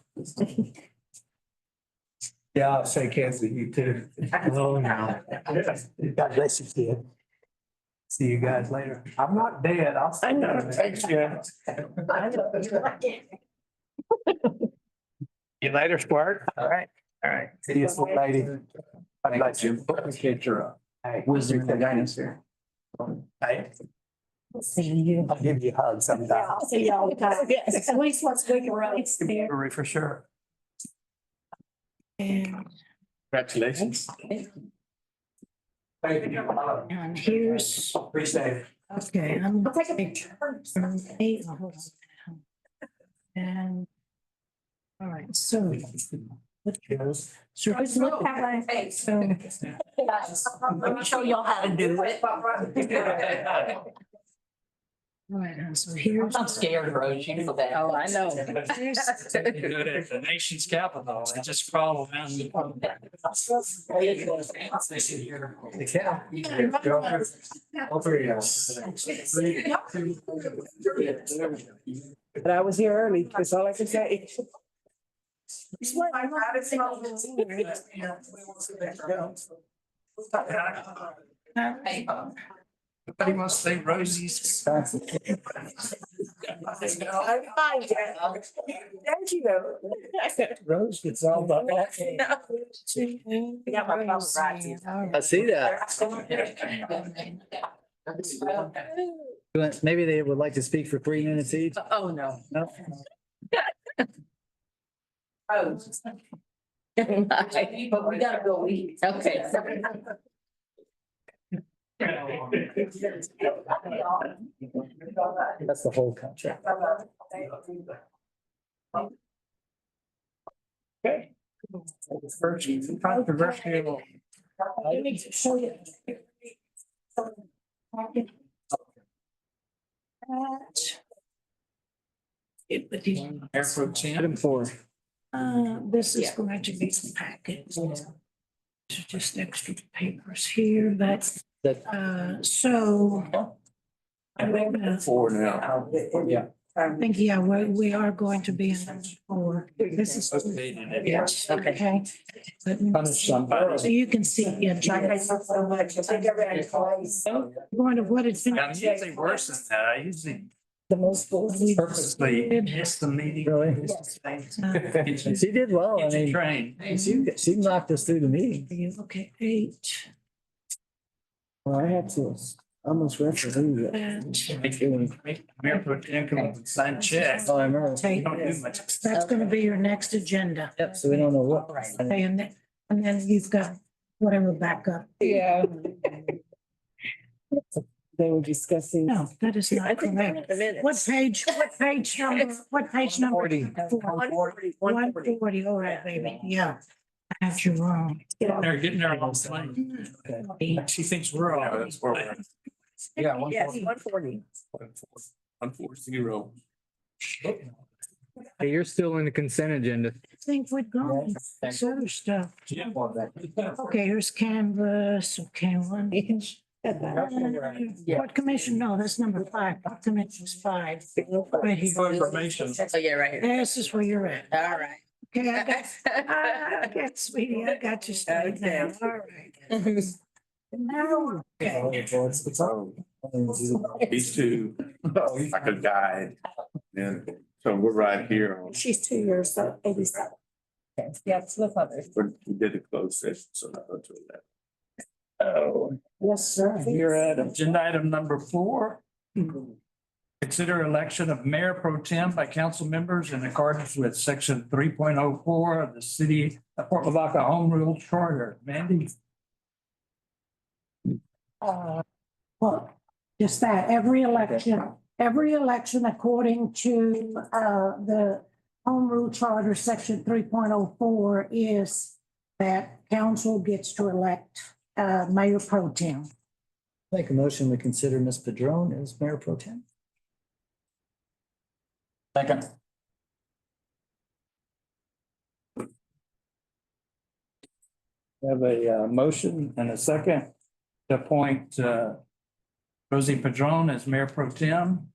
C: Yeah, I'll shake hands with you too.
I: Oh, no.
C: God bless you, kid. See you guys later. I'm not dead. I'll.
A: I know.
C: Thanks, yeah.
A: I know, you're lucky.
I: You later, Squirt.
C: All right. All right. See you, sweet lady. God bless you.
B: Appreciate your
C: Wisdom and guidance here. Hey,
J: See you.
C: I'll give you a hug sometime.
J: Yeah, I'll see you all the time.
A: Yes.
J: At least once a week, right?
C: Brewery for sure.
J: And
D: Congratulations.
C: Thank you.
J: and here's,
C: Appreciate it.
J: okay, I'm.
A: I'll take a picture.
J: Hey, hold on. And, all right, so So just look that way. So,
A: Let me show y'all how to do it.
J: all right, so here's.
A: I'm scared, Rose, you know that.
E: Oh, I know.
B: Good at the nation's capital, they just crawl around.
K: But I was here early, that's all I can say.
B: Everybody must say Rosie's.
K: I'm fine, Jack. Thank you.
B: Rose gets all the.
K: Got my paparazzi.
I: I see that. Maybe they would like to speak for 3 minutes each.
E: Oh, no.
I: No?
A: Rose. But we gotta go eat.
E: Okay.
I: That's the whole contract.
B: Okay. First controversial.
J: I need to show you.
B: Air Pro Temp.
I: Item 4.
J: This is going to be some packets. Just extra papers here, but, so.
D: Four now.
B: Yeah.
J: I think, yeah, we are going to be in number 4. This is. Yes, okay.
B: Punish somebody.
J: So you can see, yeah,
K: Thank you so much. I think everybody's place.
J: going to what it's.
B: I'm usually worse than that. I usually
J: The most.
B: purposely miss the meeting.
I: Really? She did well. I mean,
B: Train.
I: she knocked us through the meeting.
J: Okay, 8.
I: Well, I had to almost referee it.
B: Mayor Pro Tem come up and sign checks.
I: Oh, I remember.
B: We don't do much.
J: That's gonna be your next agenda.
I: Yep, so we don't know what.
J: Okay, and then you've got whatever backup.
K: Yeah. They were discussing.
J: No, that is not correct. What page number, what page number?
K: 140.
J: 140, all right, baby, yeah. I have you wrong.
B: They're getting there all late. She thinks we're all. Yeah.
K: Yes, 140.
D: 140.
I: Hey, you're still in the consent agenda.
J: I think we're going, this other stuff. Okay, here's Canvas, okay, one. What commission? No, that's number 5. What commission's 5? Right here.
B: Information.
E: Oh, yeah, right here.
J: This is where you're at.
E: All right.
J: Okay, I got, sweetie, I got you straight now. All right. Now, okay.
D: These two, like a guide. And so we're right here on,
K: She's 2 years, so 87. Yes, with others.
D: we did a closed session, so I'll go to that.
B: Oh,
J: Yes, sir.
B: you're at agenda item number 4. Consider election of mayor pro tem by council members in accordance with section 3.04 of the city of Port Lavaca Home Rule Charter. Mandy?
J: Well, just that, every election according to the Home Rule Charter, section 3.04 is that council gets to elect mayor pro tem.
I: Make a motion to consider Ms. Padron as mayor pro tem.
B: Second. We have a motion and a second to appoint Rosie Padron as mayor pro tem.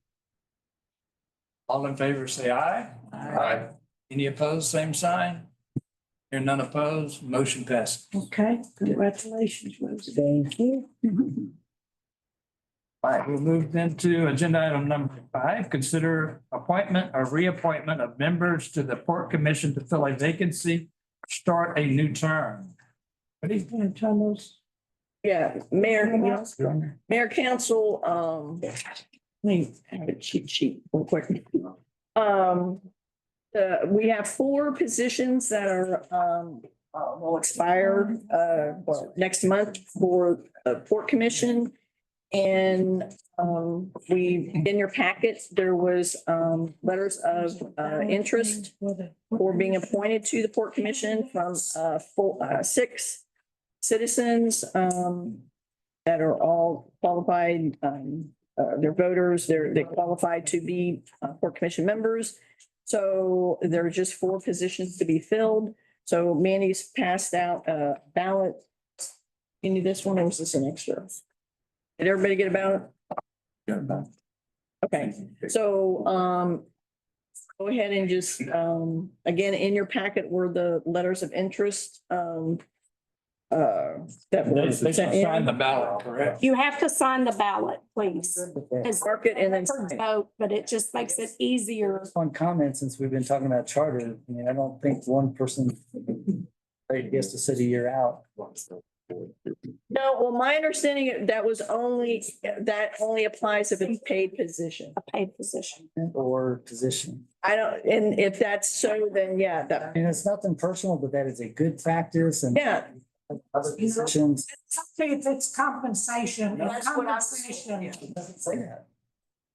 B: All in favor, say aye.
D: Aye.
B: Any opposed, same sign? Hear none opposed, motion passes.
J: Okay, congratulations, Rosie.
I: Thank you.
B: All right, we moved into agenda item number 5, consider appointment or reappointment of members to the Port Commission to fill a vacancy, start a new term. What do you think, Thomas?
K: Yeah, mayor council, let me have a cheat sheet real quick. We have 4 positions that are, will expire, well, next month for the Port Commission. And in your packets, there was, letters of, interest for being appointed to the Port Commission from, six citizens, that are all qualified, they're voters, they qualified to be, Port Commission members. So there are just four positions to be filled. So Mandy's passed out a ballot. You need this one, or was this an extra? Did everybody get a ballot? Okay, so, go ahead and just, again, in your packet were the letters of interest, that
B: They
K: were
B: can
K: sent
B: sign
K: in.
B: the ballot, correct?
J: You have to sign the ballot, please. It's
K: Mark it and then sign it.
J: vote, but it just makes it easier.
I: On comment, since we've been talking about charter, I mean, I don't think one person gets to sit a year out.
K: No, well, my understanding, that only applies if it's paid position.
J: A paid position.
I: Or position.
K: I don't, and if that's so, then yeah, that,
I: And it's nothing personal, but that is a good practice and.
K: yeah.
I: Other positions.
J: If it's compensation,
K: That's what I was-
J: compensation.
I: It doesn't say that.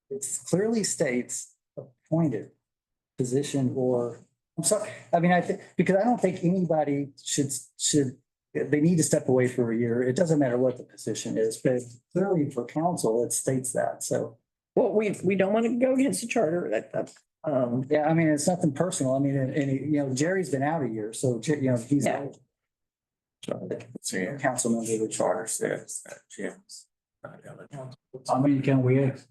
I: It clearly states appointed position or, I'm sorry, I mean, I think, because I don't think anybody should, they need to step away for a year. It doesn't matter what the position is, but clearly for council, it states that, so.
K: Well, we don't want to go against the charter,
I: Yeah, I mean, it's nothing personal. I mean, and Jerry's been out a year, so, he's.
K: Yeah.
I: Council member, the charter
D: says that Jim's.
H: How many can we ask?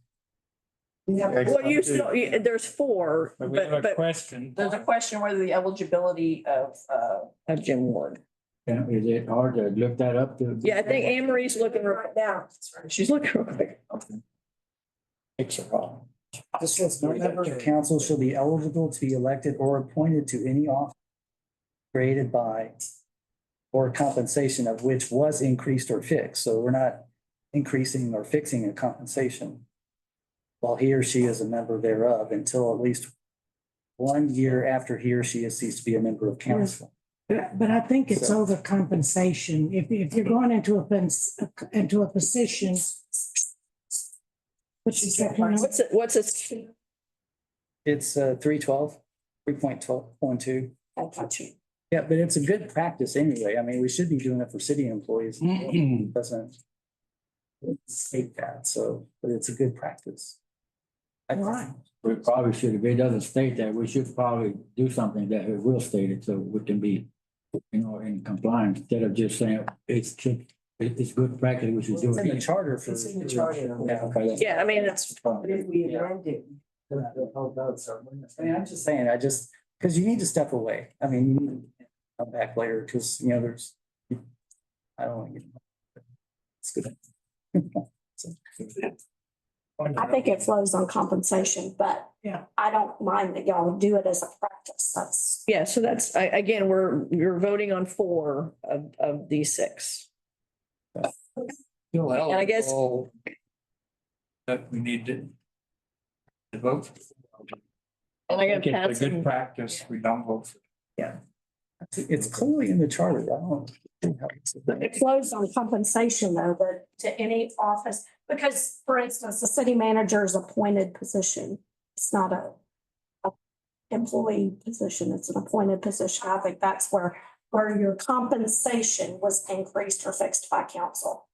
K: well, you still, there's four,
B: But we have a
K: but
B: question.
K: there's a question whether the eligibility of Jim Ward.
H: Is it hard to look that up?
K: Yeah, I think Anne Marie's looking right now. She's looking real quick.
B: Fix a problem.
I: This says no member of council shall be eligible to be elected or appointed to any office created by or compensation of which was increased or fixed. So we're not increasing or fixing a compensation while he or she is a member thereof until at least 1 year after he or she has ceased to be a member of council.
J: But I think it's
I: So-
J: over compensation. If you're going into a position. Which is.
K: What's it?
I: It's 312, 3.12.2.
J: I got you.
I: Yeah, but it's a good practice anyway. I mean, we should be doing it for city employees. It doesn't state that, so, but it's a good practice.
J: Right.
H: We probably should, if it doesn't state that, we should probably do something that it will state it, so we can be, in compliance, instead of just saying it's good practice, we should do
I: It's in the
H: it.
I: charter for.
A: It's in the charter.
I: Yeah, okay.
K: Yeah, I mean, it's,
A: If we amend it.
I: I mean, I'm just saying, because you need to step away. I mean, you need to come back later because, there's, I don't want to get. It's good.
J: I think it flows on compensation, but
K: Yeah.
J: I don't mind that y'all do it as a practice. That's.
K: yeah, so that's, again, you're voting on four of these six.
B: Still
K: And I guess-
B: eligible that we need to vote.
K: And I got
B: It's a
K: Pat's
B: good
K: and-
B: practice. We don't vote for.
I: It's clearly in the charter. I don't.
J: It flows on compensation though, but to any office, because for instance, the city manager is appointed position. It's not a employee position, it's an appointed position. I think that's where your compensation was increased or fixed by council.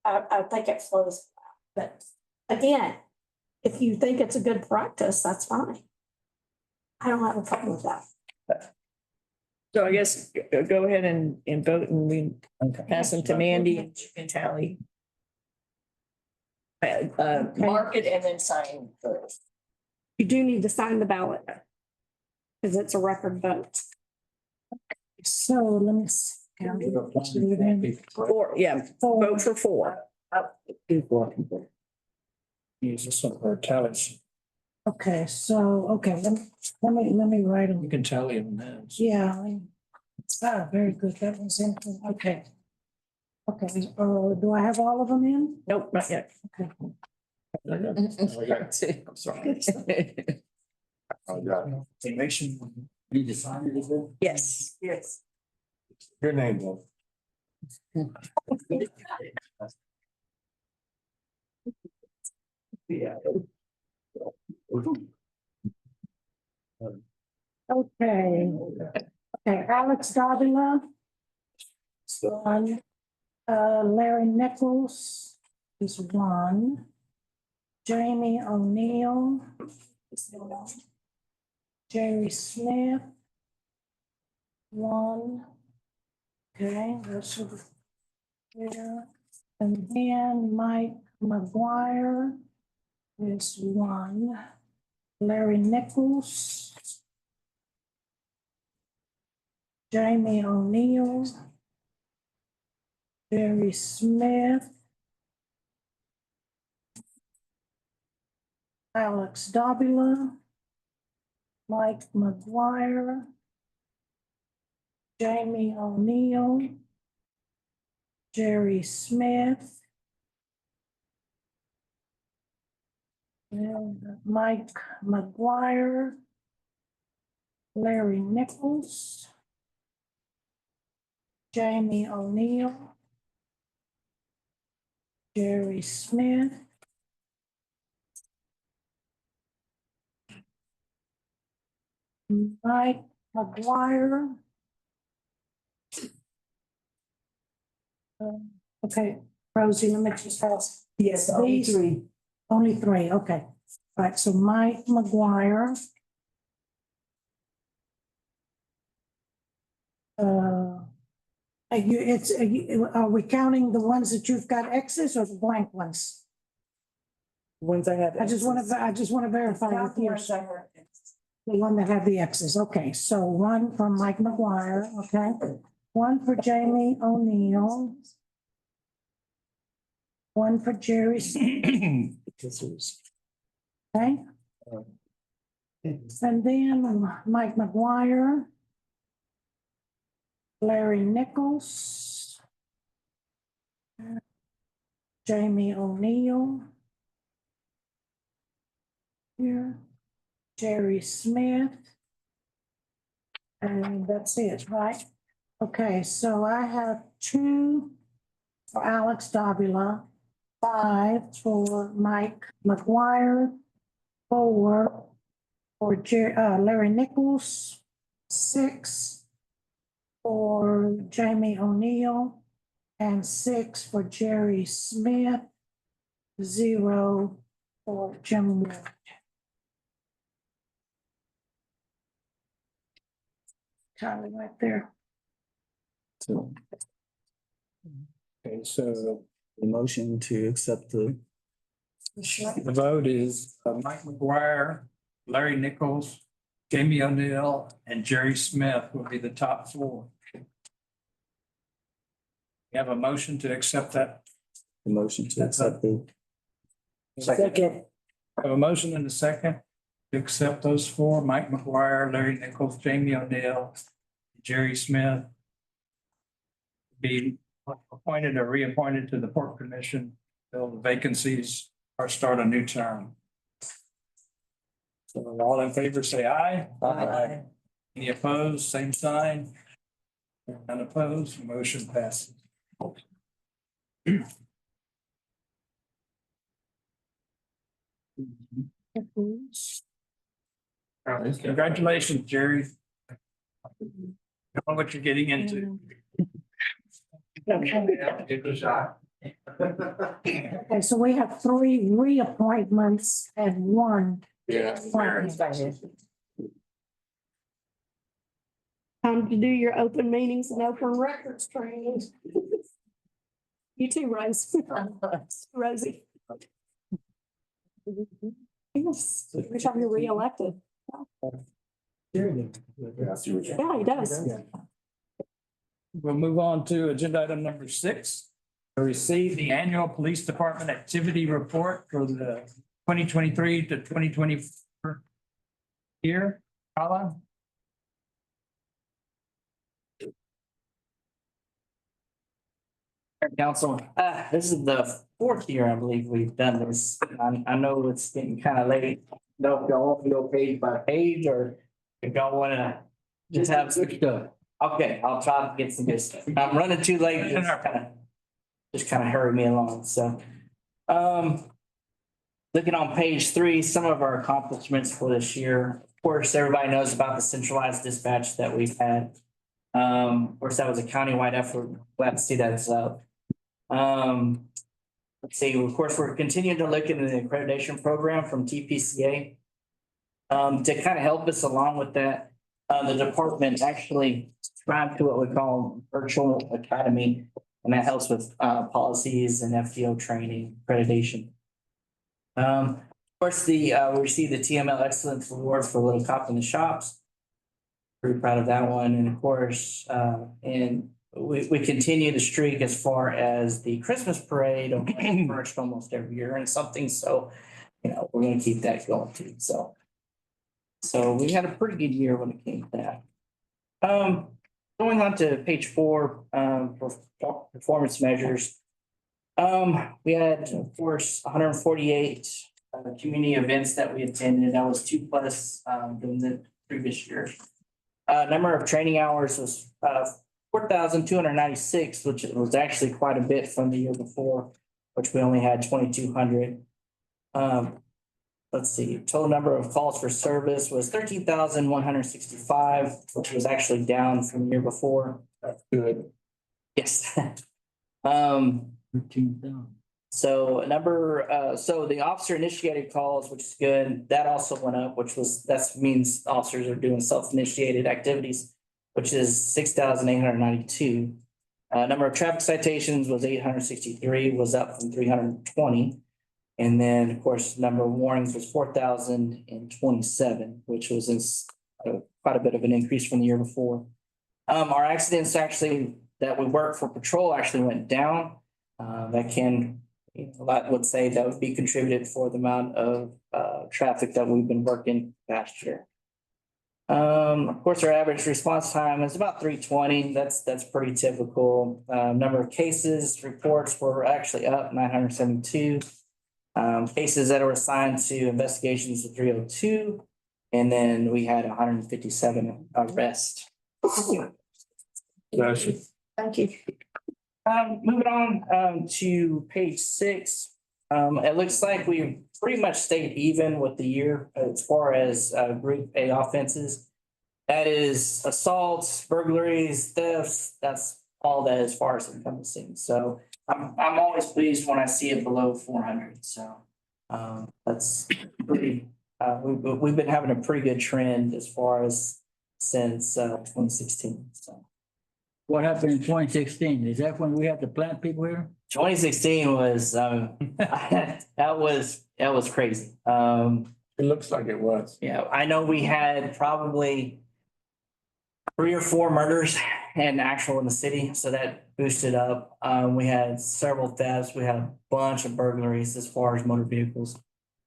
J: I think it flows, but again, if you think it's a good practice, that's fine. I don't have a problem with that.
K: So I guess go ahead and vote and we
I: Okay.
K: pass them to Mandy and she can tally. Mark it and then sign first.
J: You do need to sign the ballot. Because it's a record vote. So let me see.
K: Four, yeah, vote for four.
B: Use this one for tallies.
J: Okay, so, let me write them.
B: You can tally them now.
J: Yeah. Very good. That was in, okay. Okay, do I have all of them in?
K: Nope, not yet.
J: Okay.
K: I'm sorry.
B: Nation.
H: Need to sign it, is it?
K: Yes.
A: Yes.
D: Your name, Will.
B: Yeah.
J: Okay. Okay, Alex Davila. One. Larry Nichols is one. Jamie O'Neill. is one. Jerry Smith. One. Okay, that's here. And then Mike McGuire is one. Larry Nichols. Jamie O'Neill. Jerry Smith. Alex Davila. Mike McGuire. Jamie O'Neill. Jerry Smith. And Mike McGuire. Larry Nichols. Jamie O'Neill. Jerry Smith. Mike McGuire. Okay, Rosie, let me just ask.
A: Yes, only
J: These-
A: three.
J: Only three, okay. All right, so Mike McGuire. Are we counting the ones that you've got X's or the blank ones?
A: Ones I have.
J: I just want to verify with you. The one that had the X's, okay, so one for Mike McGuire, okay, one for Jamie O'Neill. One for Jerry, okay? And then Mike McGuire. Larry Nichols. Jamie O'Neill. Here. Jerry Smith. And that's it, right? Okay, so I have two for Alex Davila, five for Mike McGuire, four for Larry Nichols, six for Jamie O'Neill, and six for Jerry Smith, zero for Jim Ward. Charlie right there.
B: Okay, so
I: The motion to accept the.
B: the vote is Mike McGuire, Larry Nichols, Jamie O'Neill, and Jerry Smith will be the top four. You have a motion to accept that?
I: The motion to accept the.
A: Second.
B: Have a motion and a second to accept those four, Mike McGuire, Larry Nichols, Jamie O'Neill, Jerry Smith. Be appointed or reappointed to the Port Commission, fill the vacancies or start a new term. So all in favor, say aye.
A: Aye.
B: Any opposed, same sign. None opposed, motion passes. Congratulations, Jerry. You know what you're getting into.
J: Okay, so we have three reappointments and one.
G: Yeah.
J: appointment.
L: Time to do your open meetings and open records training. You too, Rose. Rosie. Yes, every time you're reelected. Yeah, he does.
B: We'll move on to agenda item number 6. To receive the annual police department activity report for the 2023 to 2024 year. Carla?
M: Council, this is the 4th year, I believe we've done this. I know it's getting kind of late. Don't y'all want to go page by page or if y'all want to just have some stuff. Okay, I'll try to get some good stuff. I'm running too late. Just kind of hurry me along. So, looking on page 3, some of our accomplishments for this year. Of course, everybody knows about the centralized dispatch that we've had. Of course, that was a countywide effort. Glad to see that's up. Let's see, of course, we're continuing to look into the accreditation program from TPCA. To kind of help us along with that, the department actually subscribed to what we call virtual academy. And that helps with policies and FDO training, accreditation. Of course, we received the TML Excellence Award for Little Cop in the Shops. Pretty proud of that one. And of course, and we continue the streak as far as the Christmas parade, first almost every year and something. So, we're gonna keep that going too. So we had a pretty good year when it came to that. Going on to page 4, for performance measures. We had, of course, 148 community events that we attended. That was 2+ than the previous year. Number of training hours was 4,296, which was actually quite a bit from the year before, which we only had 2,200. Let's see, total number of calls for service was 13,165, which was actually down from the year before.
B: That's good.
M: Yes.
H: 13,000.
M: So the officer initiated calls, which is good, that also went up, that means officers are doing self-initiated activities, which is 6,892. Number of traffic citations was 863, was up from 320. And then, of course, number of warnings was 4,027, which was quite a bit of an increase from the year before. Our accidents actually that we work for patrol actually went down. That can, a lot would say that would be contributed for the amount of traffic that we've been working last year. Of course, our average response time is about 320. That's pretty typical. Number of cases, reports were actually up 972. Cases that were assigned to investigations were 302. And then we had 157 arrests.
B: Bless you.
K: Thank you.
M: Moving on to page 6. It looks like we pretty much stayed even with the year as far as group A offenses. That is assaults, burglaries, thefts. That's all that as far as encompassing. So I'm always pleased when I see it below 400. So that's pretty. We've been having a pretty good trend as far as since 2016. So.
H: What happened in 2016? Is that when we had to plant people here?
M: 2016 was that was crazy.
B: It looks like it was.
M: Yeah, I know we had probably 3 or 4 murders and actual in the city, so that boosted up. We had several thefts. We had a bunch of burglaries as far as motor vehicles.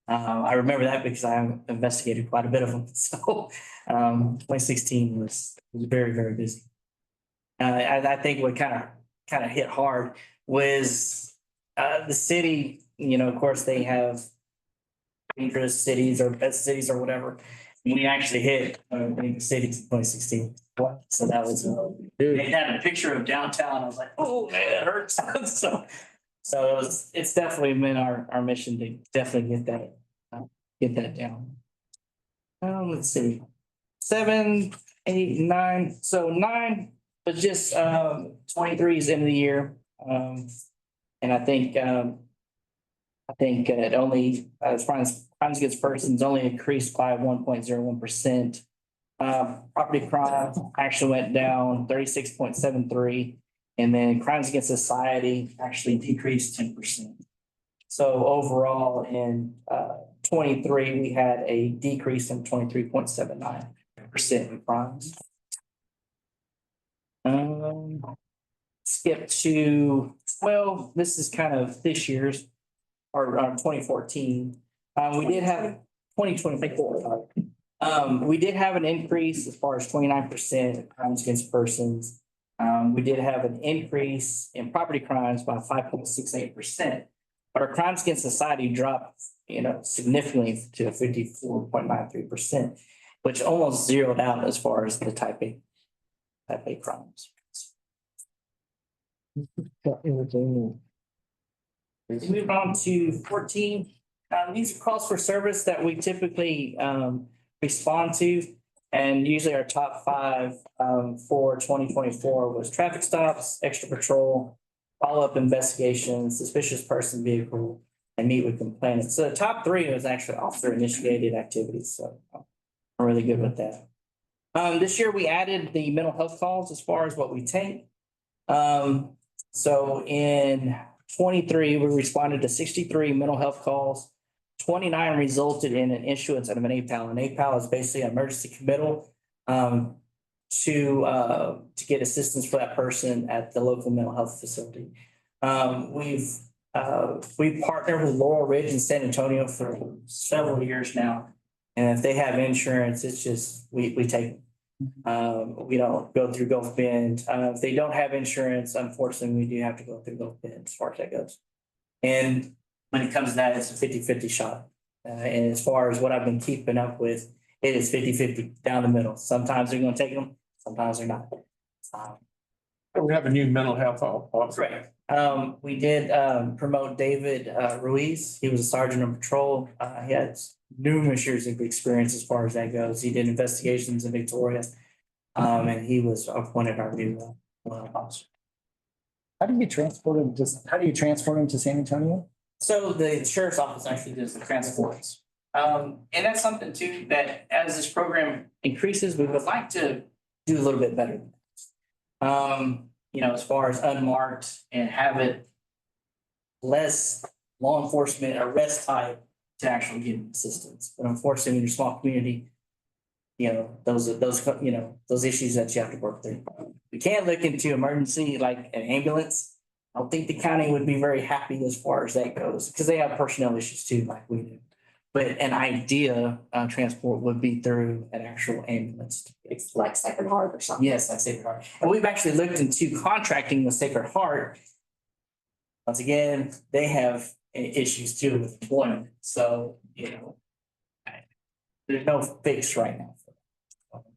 M: I remember that because I investigated quite a bit of them. So 2016 was very, very busy. I think what kind of hit hard was the city. Of course, they have dangerous cities or best cities or whatever. We actually hit the city in 2016. So that was they had a picture of downtown. I was like, oh man, it hurts. so it's definitely been our mission to definitely get that down. Let's see, 7, 8, 9. So 9 was just 23's end of the year, and I think it only as far as crimes against persons only increased by 1.01%. Property crime actually went down 36.73, and then crimes against society actually decreased 10%. So overall in 23, we had a decrease in 23.79% in crimes. Skip to 12. This is kind of this year's or 2014. We did have 2024. We did have an increase as far as 29% crimes against persons. We did have an increase in property crimes by 5.68%, but our crimes against society dropped, significantly to 54.93%, which almost zeroed out as far as the type A crimes. Moving on to 14. These are calls for service that we typically respond to. And usually our top five for 2024 was traffic stops, extra patrol, follow-up investigations, suspicious person vehicle, and meet with complainants. So the top three was actually officer initiated activities. So I'm really good with that. This year we added the mental health calls as far as what we take. So in 23, we responded to 63 mental health calls. 29 resulted in an issuance of an APAL. An APAL is basically an emergency committal to get assistance for that person at the local mental health facility. We've partnered with Laurel Ridge in San Antonio for several years now. And if they have insurance, it's just, we take them. We don't go through Gulf Bend. If they don't have insurance, unfortunately, we do have to go through Gulf Bend as far as that goes. And when it comes to that, it's a 50-50 shot. And as far as what I've been keeping up with, it is 50-50 down the middle. Sometimes they're going to take them, sometimes they're not.
D: We have a new mental health officer.
M: Right. We did promote David Ruiz. He was a sergeant of patrol. He had numerous years of experience as far as that goes. He did investigations in Victoria. And he was appointed our new officer.
I: How do you transport him to San Antonio?
M: So the sheriff's office actually does the transports. And that's something too, that as this program increases, we would like to do a little bit better. You know, as far as unmarked and have it less law enforcement arrest type to actually give assistance. But unfortunately, in your small community, you know, those issues that you have to work through. We can't look into emergency like an ambulance. I don't think the county would be very happy as far as that goes, because they have personnel issues too, like we do. But an idea transport would be through an actual ambulance.
L: It's like Sacred Heart or something.
M: Yes, like Sacred Heart. And we've actually looked into contracting with Sacred Heart. Once again, they have issues too with employment. So, you know, there's no fix right now.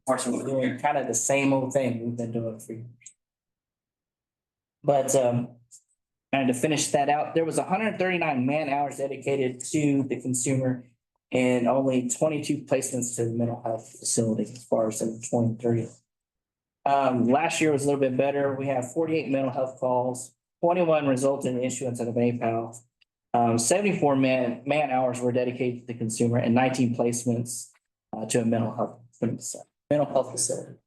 M: Unfortunately, we're doing kind of the same old thing we've been doing for years. But and to finish that out, there was 139 man hours dedicated to the consumer and only 22 placements to the mental health facility as far as in 2023. Last year was a little bit better. We have 48 mental health calls, 21 resulted in issuance of an APAL. 74 man hours were dedicated to the consumer and 19 placements to a mental health facility.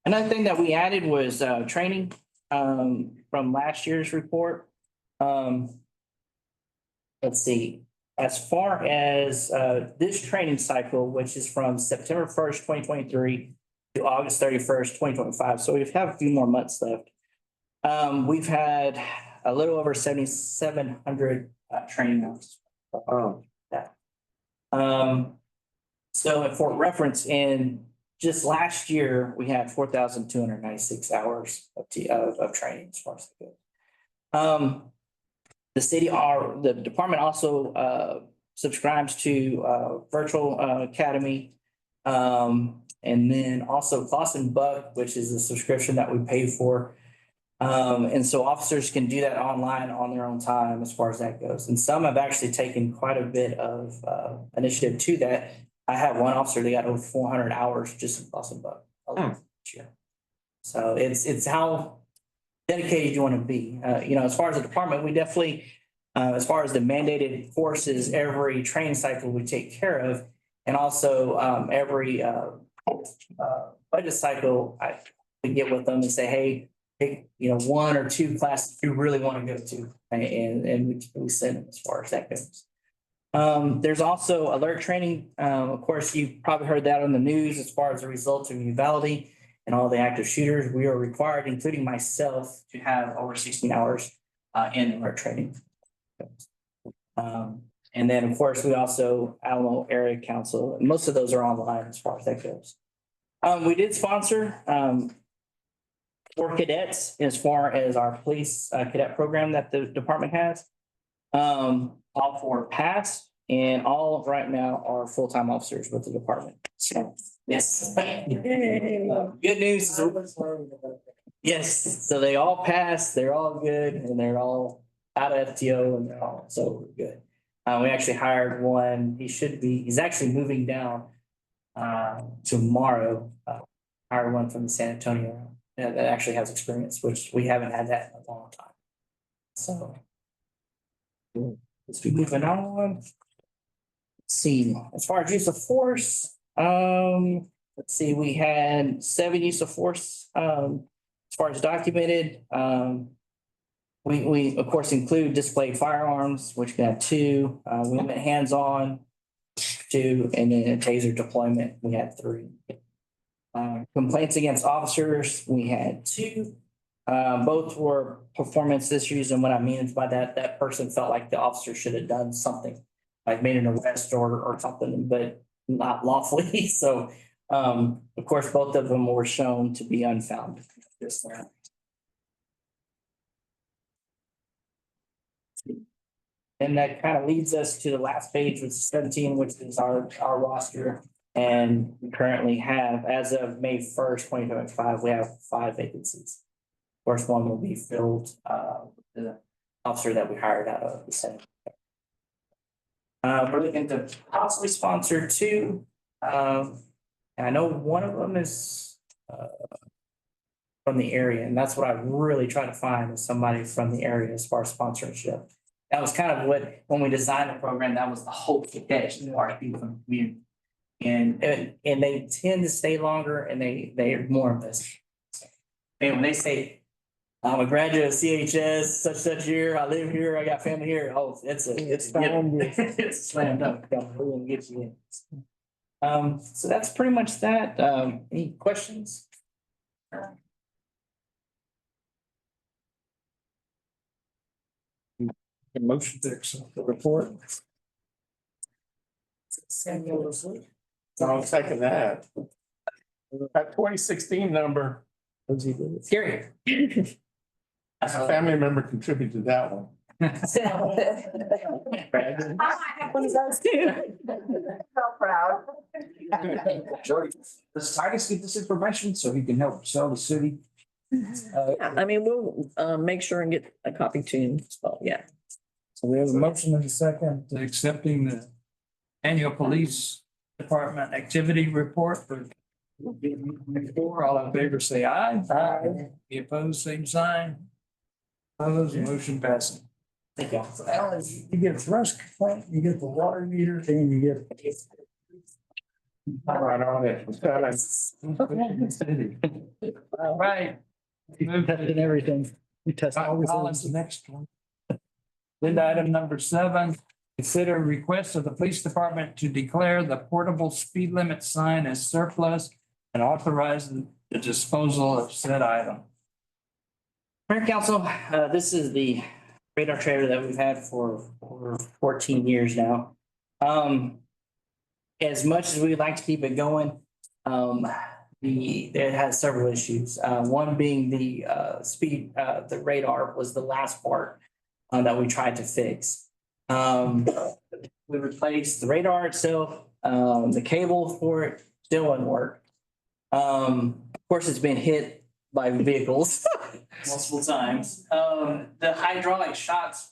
M: Another thing that we added was training from last year's report. Let's see, as far as this training cycle, which is from September 1st, 2023 to August 31st, 2025. So we have a few more months left. We've had a little over 7,700 training hours. So for reference, in just last year, we had 4,296 hours of training as far as it goes. The department also subscribes to Virtual Academy. And then also Class and Buck, which is a subscription that we pay for. And so officers can do that online on their own time as far as that goes. And some have actually taken quite a bit of initiative to that. I have one officer that got over 400 hours just in Class and Buck. So it's how dedicated you want to be. You know, as far as the department, we definitely, as far as the mandated courses, every training cycle we take care of. And also every budget cycle, we get with them and say, hey, pick, you know, one or two classes you really want to go to, and we send them as far as that goes. There's also alert training. Of course, you've probably heard that on the news as far as the results of Uvalde and all the active shooters. We are required, including myself, to have over 16 hours in alert training. And then, of course, we also Alamo Area Council. Most of those are online as far as that goes. We did sponsor for cadets as far as our police cadet program that the department has. All four passed, and all right now are full-time officers with the department. So, yes. Good news. Yes, so they all passed, they're all good, and they're all out of FTO and they're all, so we're good. We actually hired one, he's actually moving down tomorrow. Hired one from San Antonio that actually has experience, which we haven't had that in a long time. So. Let's be moving on. Let's see, as far as use of force, let's see, we had 7 use of force, as far as documented. We of course include displayed firearms, which we have 2. We went hands-on 2, and then a taser deployment, we had 3. Complaints against officers, we had 2. Both were performance issues, and what I mean by that, that person felt like the officer should have done something, like made an arrest or something, but not lawfully. So, of course, both of them were shown to be unfounded. And that kind of leads us to the last page, which is 17, which is our roster. And we currently have, as of May 1st, 2025, we have 5 vacancies. First one will be filled, the officer that we hired out of the Senate. We're looking to possibly sponsor 2. And I know one of them is from the area, and that's what I really try to find, is somebody from the area as far as sponsorship. That was kind of what, when we designed the program, that was the hope, to catch more people from the community. And they tend to stay longer, and they're more invested. And when they say, I'm a graduate of CHS, such year, I live here, I got family here, oh, it's a slam dunk, we're gonna get you in. So that's pretty much that. Any questions?
B: A motion to accept the report.
D: I'll second that. That 2016 number,
M: Scary.
D: a family member contributed to that one.
K: One of those too.
A: So proud.
H: Jody, does Titus get this information so he can help sell the city?
K: Yeah, I mean, we'll make sure and get a copy to him. So, yeah.
B: So we have a motion and a second to accepting the annual police department activity report for 2024. All in favor, say aye.
K: Aye.
B: Be opposed, same sign. Opposed, motion passes.
M: Thank you.
I: So Alan, you get a thrush complaint, you get the water meter, and you get.
D: Right on it.
B: All right. Move to
I: Testing everything. You test all
B: Collins, the next one. Agenda item number 7, consider request of the police department to declare the portable speed limit sign as surplus and authorize the disposal of said item.
M: Mayor Council, this is the radar trailer that we've had for over 14 years now. As much as we'd like to keep it going, it has several issues. One being the speed, the radar was the last part that we tried to fix. We replaced the radar itself, the cable for it still wouldn't work. Of course, it's been hit by vehicles multiple times. The hydraulic shocks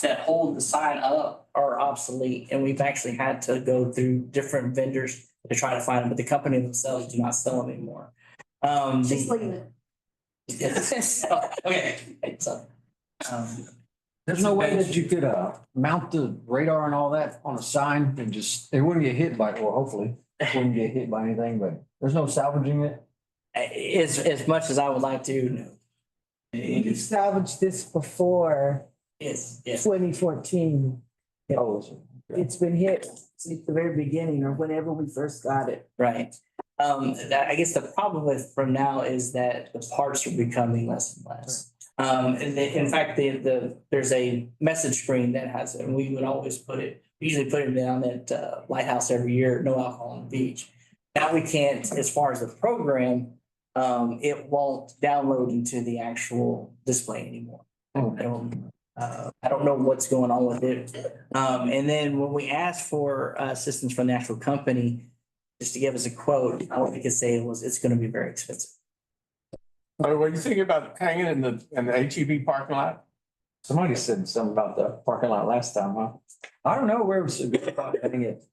M: that hold the sign up are obsolete, and we've actually had to go through different vendors to try to find them, but the company themselves do not sell them anymore.
A: She's leaving it.
M: Okay, so,
H: There's no way that you could mount the radar and all that on a sign and just, it wouldn't get hit by, well, hopefully, it wouldn't get hit by anything, but there's no salvaging it.
M: as much as I would like to.
N: You salvaged this before
M: Yes, yes.
N: 2014.
H: Oh,
N: It's been hit since the very beginning or whenever we first got it.
M: Right. I guess the problem with from now is that the parts are becoming less and less. In fact, there's a message screen that has it, and we would always usually put it down at Lighthouse every year, no alcohol on the beach. Now we can't, as far as the program, it won't download into the actual display anymore. I don't know what's going on with it. And then when we asked for assistance from the actual company, just to give us a quote, all we could say was it's going to be very expensive.
D: What are you thinking about hanging in the HEB parking lot?
M: Somebody said something about the parking lot last time, huh?
H: I don't know where it's a good spot to hang it.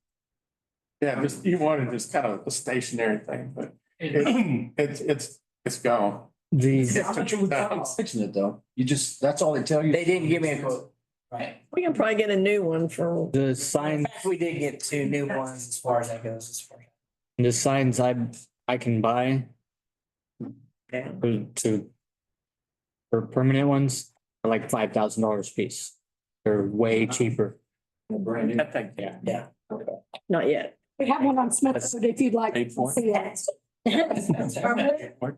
D: Yeah, just, you wanted just kind of a stationary thing, but it's gone.
H: How much are we talking about fixing it though? You just, that's all they tell you?
M: They didn't give me a quote. Right.
K: We can probably get a new one for,
M: The sign. We did get 2 new ones as far as that goes, as far.
F: The signs I can buy for permanent ones are like $5,000 a piece. They're way cheaper.
H: Brand new.
D: I think, yeah.
M: Yeah.
K: not yet.
L: We have one on Smith Road if you'd like to
D: Paid for it.
L: see it.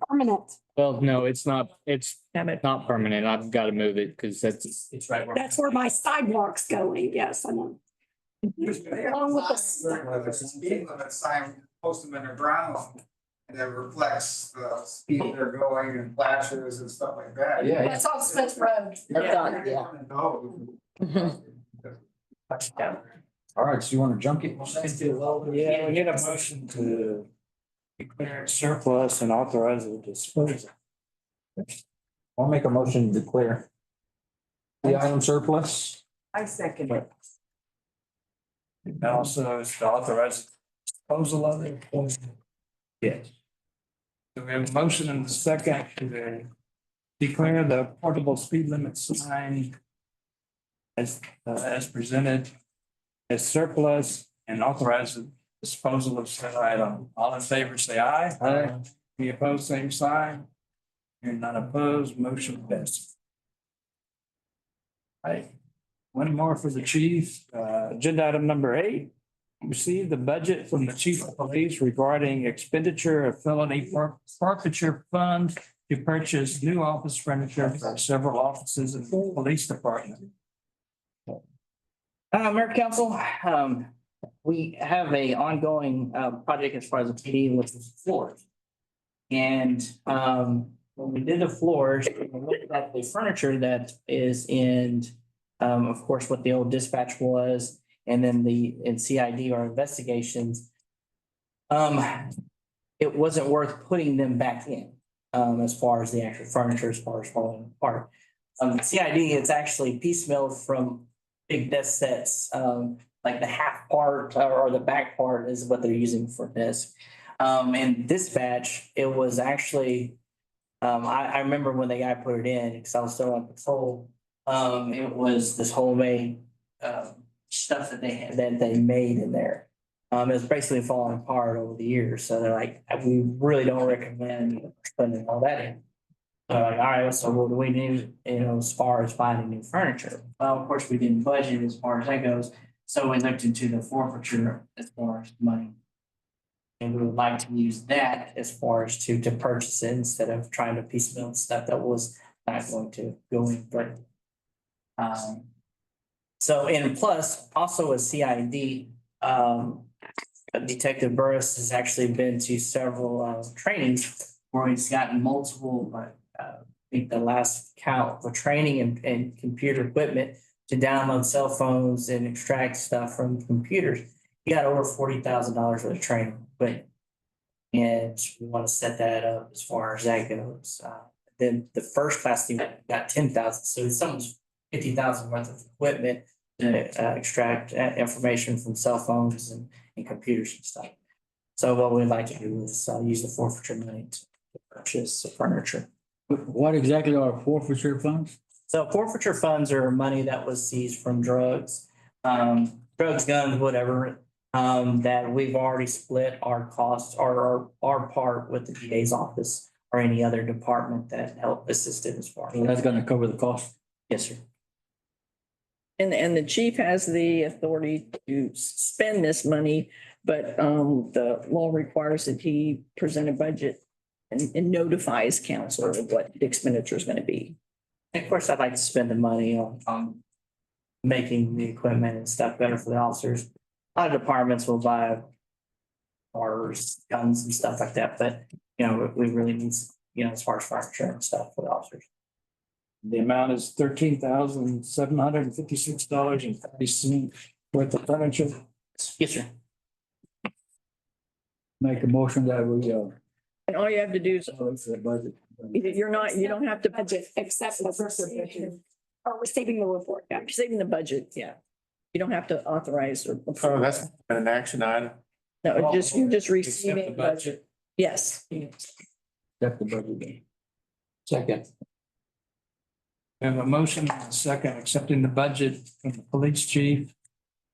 L: Permanent.
F: Well, no, it's not not permanent. I've got to move it because
M: It's right where.
L: That's where my sidewalk's going. Yes, I know. Along with the.
O: Speed limit sign, post them in the ground. And that reflects the speed they're going and flashes and stuff like that.
H: Yeah.
L: That's on Smith Road.
H: All right, so you want to junk it?
B: Yeah, we get a motion to declare it surplus and authorize the disposal.
H: I'll make a motion to declare the item surplus.
N: I second it.
B: And also is to authorize disposal of it.
H: Yes.
B: So we have a motion and a second to declare the portable speed limit sign as presented as surplus and authorize the disposal of said item. All in favor, say aye.
H: Aye.
B: Any opposed, same sign. Hearing none opposed, motion passes. Right, one more for the chief. Agenda item number 8. Receive the budget from the chief of police regarding expenditure of felony forfeiture fund to purchase new office furniture for several offices in the police department.
M: Mayor Council, we have a ongoing project as far as the PD, which is floors. And when we did the floors, we looked at the furniture that is in, of course, what the old dispatch was, and then in CID or investigations. It wasn't worth putting them back in, as far as the actual furniture, as far as falling apart. CID, it's actually piecemealed from big desk sets, like the half part or the back part is what they're using for this. And dispatch, it was actually, I remember when the guy put it in, because I was still on patrol. It was this homemade stuff that they made in there. It was basically falling apart over the years. So they're like, we really don't recommend putting all that in. All right, so what do we do, as far as finding new furniture? Well, of course, we didn't budget as far as that goes. So we looked into the forfeiture as far as money. And we would like to use that as far as to purchase it instead of trying to piecemeal stuff that was not going to go in, but. So, and plus, also a CID, Detective Burris has actually been to several trainings where he's gotten multiple, I think the last count for training and computer equipment to download cell phones and extract stuff from computers. He got over $40,000 worth of training, but and we want to set that up as far as that goes. Then the first class team got 10,000, so it's almost 50,000 worth of equipment to extract information from cell phones and computers and stuff. So what we'd like to do is use the forfeiture money to purchase the furniture.
H: What exactly are forfeiture funds?
M: So forfeiture funds are money that was seized from drugs, guns, whatever, that we've already split our costs or our part with the DA's office or any other department that helped assisted as far.
H: So that's gonna cover the cost?
M: Yes, sir.
K: And the chief has the authority to spend this money, but the law requires that he present a budget and notifies council of what the expenditure is going to be.
M: And of course, I'd like to spend the money on making the equipment and stuff better for the officers. A lot of departments will buy cars, guns and stuff like that, but we really need, as far as furniture and stuff for the officers.
B: The amount is $13,756.50 worth of furniture.
M: Yes, sir.
H: Make a motion that we,
K: And all you have to do is,
H: the budget.
K: you don't have to budget.
L: Except for the
K: Oh, we're saving the report, yeah, saving the budget, yeah. You don't have to authorize or.
D: Oh, that's an action item.
K: No, you're just
G: Accept the
K: receiving the budget.
G: budget.
K: Yes.
H: That's the budget.
G: Second. We have a motion and a second accepting the budget from the police chief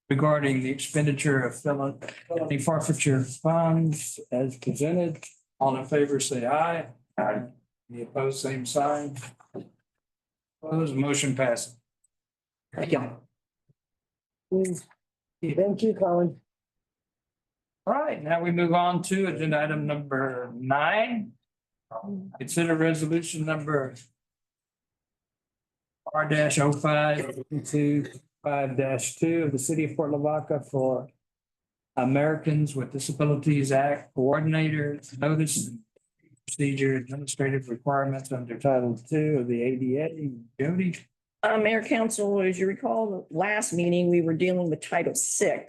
G: regarding the expenditure of felony forfeiture funds as presented. All in favor, say aye.
D: Aye.
G: Any opposed, same sign. Opposed, motion passes.
K: Thank you.
N: Thank you, Colin.
G: All right, now we move on to agenda item number 9. Consider resolution number R-05-225-2 of the city of Port Lavaca for Americans with Disabilities Act Coordinator Notice and Procedure Administrative Requirements under Title II of the ADA. Jody?
K: Mayor Council, as you recall, the last meeting, we were dealing with Title VI.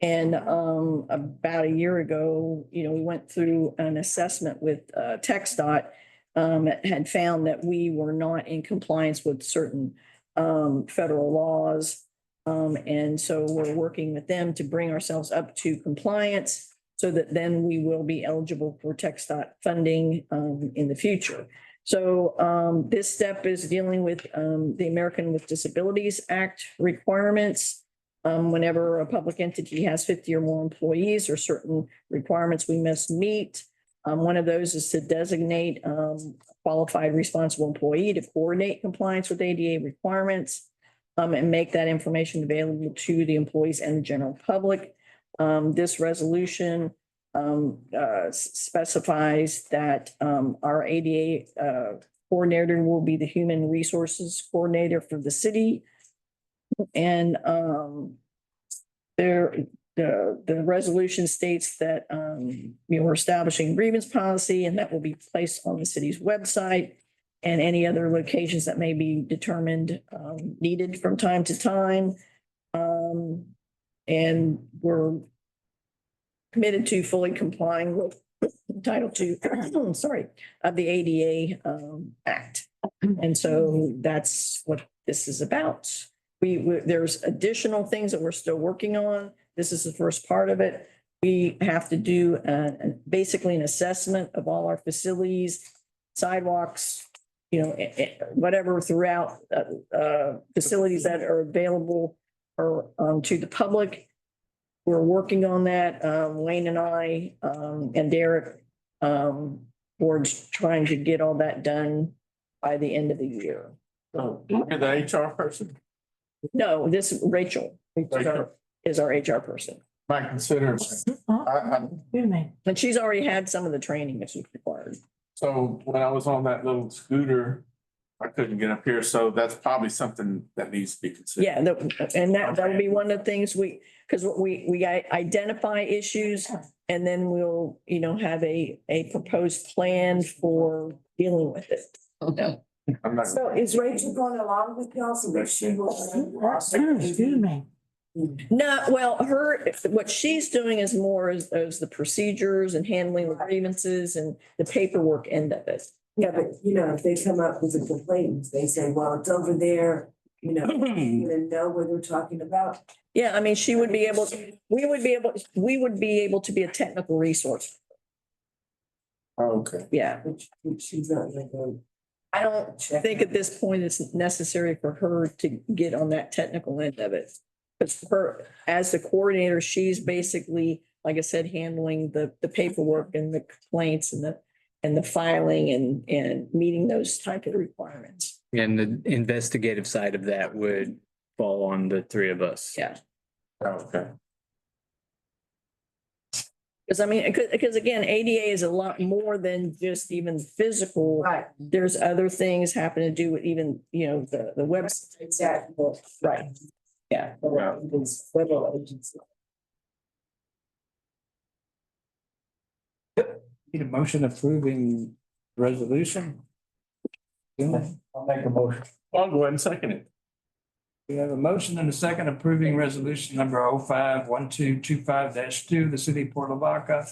K: And about a year ago, we went through an assessment with TxDOT. Had found that we were not in compliance with certain federal laws. And so we're working with them to bring ourselves up to compliance so that then we will be eligible for TxDOT funding in the future. So this step is dealing with the American with Disabilities Act requirements. Whenever a public entity has 50 or more employees, or certain requirements we must meet. One of those is to designate a qualified responsible employee to coordinate compliance with ADA requirements and make that information available to the employees and the general public. This resolution specifies that our ADA coordinator will be the human resources coordinator for the city. And the resolution states that we're establishing grievance policy, and that will be placed on the city's website and any other locations that may be determined needed from time to time. And we're committed to fully complying with Title II, sorry, of the ADA Act. And so that's what this is about. There's additional things that we're still working on. This is the first part of it. We have to do basically an assessment of all our facilities, sidewalks, whatever throughout facilities that are available or to the public. We're working on that. Wayne and I and Derek, we're trying to get all that done by the end of the year.
D: So you're the HR person?
K: No, Rachel is our HR person.
D: Might consider.
K: And she's already had some of the training that's required.
D: So when I was on that little scooter, I couldn't get up here. So that's probably something that needs to be considered.
K: Yeah, and that'll be one of the things because we identify issues and then we'll, have a proposed plan for dealing with it.
N: So is Rachel going along with y'all so that she will? Excuse me.
K: No, well, what she's doing is more as the procedures and handling the grievances and the paperwork end of it.
N: Yeah, but if they come up with a complaint, they say, well, it's over there, you know what they're talking about.
K: Yeah, I mean, we would be able to be a technical resource.
D: Okay.
K: Yeah.
N: Which she's not gonna go.
K: I don't think at this point it's necessary for her to get on that technical end of it. But for as the coordinator, she's basically, like I said, handling the paperwork and the complaints and the filing and meeting those type of requirements.
F: And the investigative side of that would fall on the three of us.
K: Yeah.
D: Okay.
K: Because because again, ADA is a lot more than just even physical.
N: Right.
K: There's other things happen to do with even, the website.
N: Exactly.
K: Right. Yeah.
N: Federal agency.
G: Need a motion approving resolution?
H: I'll make a motion.
D: I'll go ahead and second it.
G: We have a motion and a second approving resolution number 05-1225-2, the city of Port Lavaca,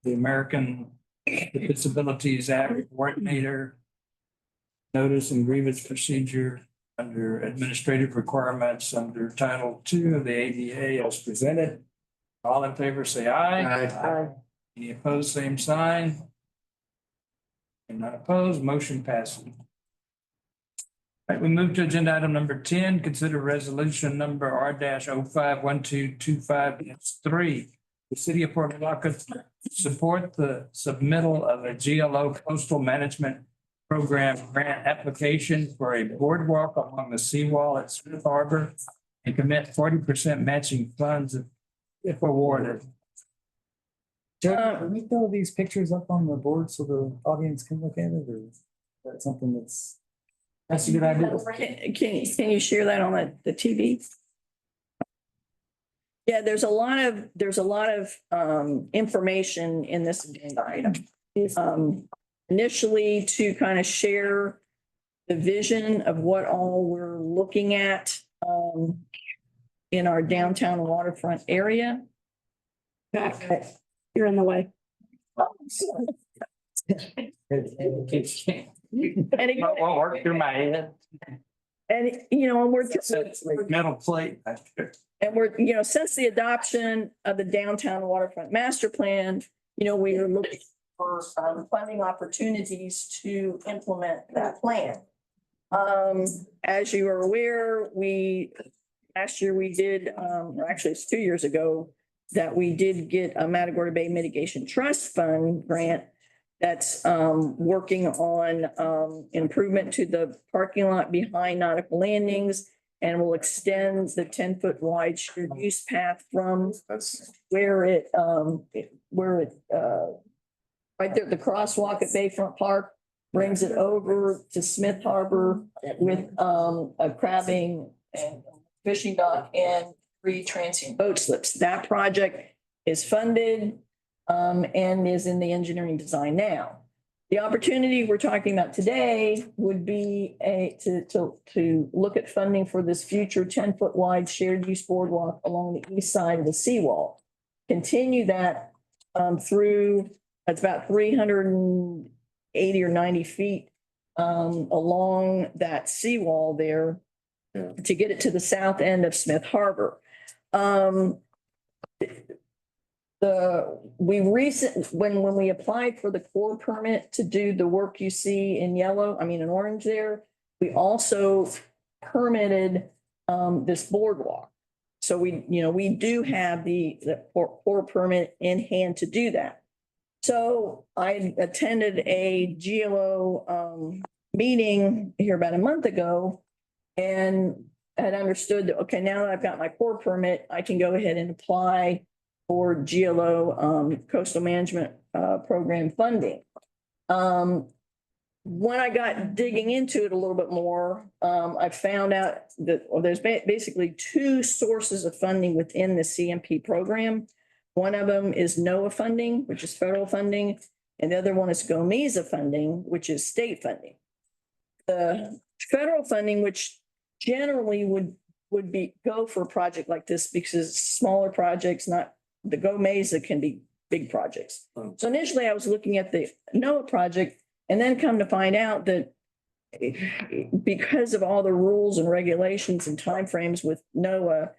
G: the American Disabilities Act Coordinator Notice and Grievance Procedure
B: under administrative requirements under Title II of the ADA as presented. All in favor, say aye.
D: Aye.
B: Any opposed, same sign. And not opposed, motion passes. All right, we move to agenda item number 10, consider resolution number R-051225-3. The city of Port Lavaca support the submittal of a GLO coastal management program grant application for a boardwalk along the seawall at Smith Harbor and commit 40% matching funds if awarded.
I: Joe, can we throw these pictures up on the board so the audience can look at it, or is that something that's?
B: That's a good idea.
K: Can you share that on the TV? Yeah, there's a lot of information in this agenda item. Initially to kind of share the vision of what all we're looking at in our downtown waterfront area.
L: Back. You're in the way.
K: And it
G: won't work through my head.
K: And, you know, and we're.
G: Metal plate.
K: And we're, you know, since the adoption of the downtown waterfront master plan, you know, we are looking for funding opportunities to implement that plan. As you are aware, last year we did, or actually it's 2 years ago, that we did get a Matagorda Bay Mitigation Trust Fund grant that's working on improvement to the parking lot behind Nautical Landings, and will extend the 10-foot wide shared use path from where it right there, the crosswalk at Bayfront Park, brings it over to Smith Harbor with a crabbing and fishing dock and 3 transient boat slips. That project is funded and is in the engineering design now. The opportunity we're talking about today would be to look at funding for this future 10-foot wide shared use boardwalk along the east side of the seawall. Continue that through, it's about 380 or 90 feet along that seawall there to get it to the south end of Smith Harbor. When we applied for the core permit to do the work you see in in orange there, we also permitted this boardwalk. So we do have the core permit in hand to do that. So I attended a GLO meeting here about a month ago and had understood that, okay, now that I've got my core permit, I can go ahead and apply for GLO coastal management program funding. When I got digging into it a little bit more, I found out that there's basically 2 sources of funding within the CMP program. One of them is NOAA funding, which is federal funding, and the other one is GOMESA funding, which is state funding. The federal funding, which generally would go for a project like this because smaller projects, not the GOMESA can be big projects. So initially I was looking at the NOAA project and then come to find out that because of all the rules and regulations and timeframes with NOAA,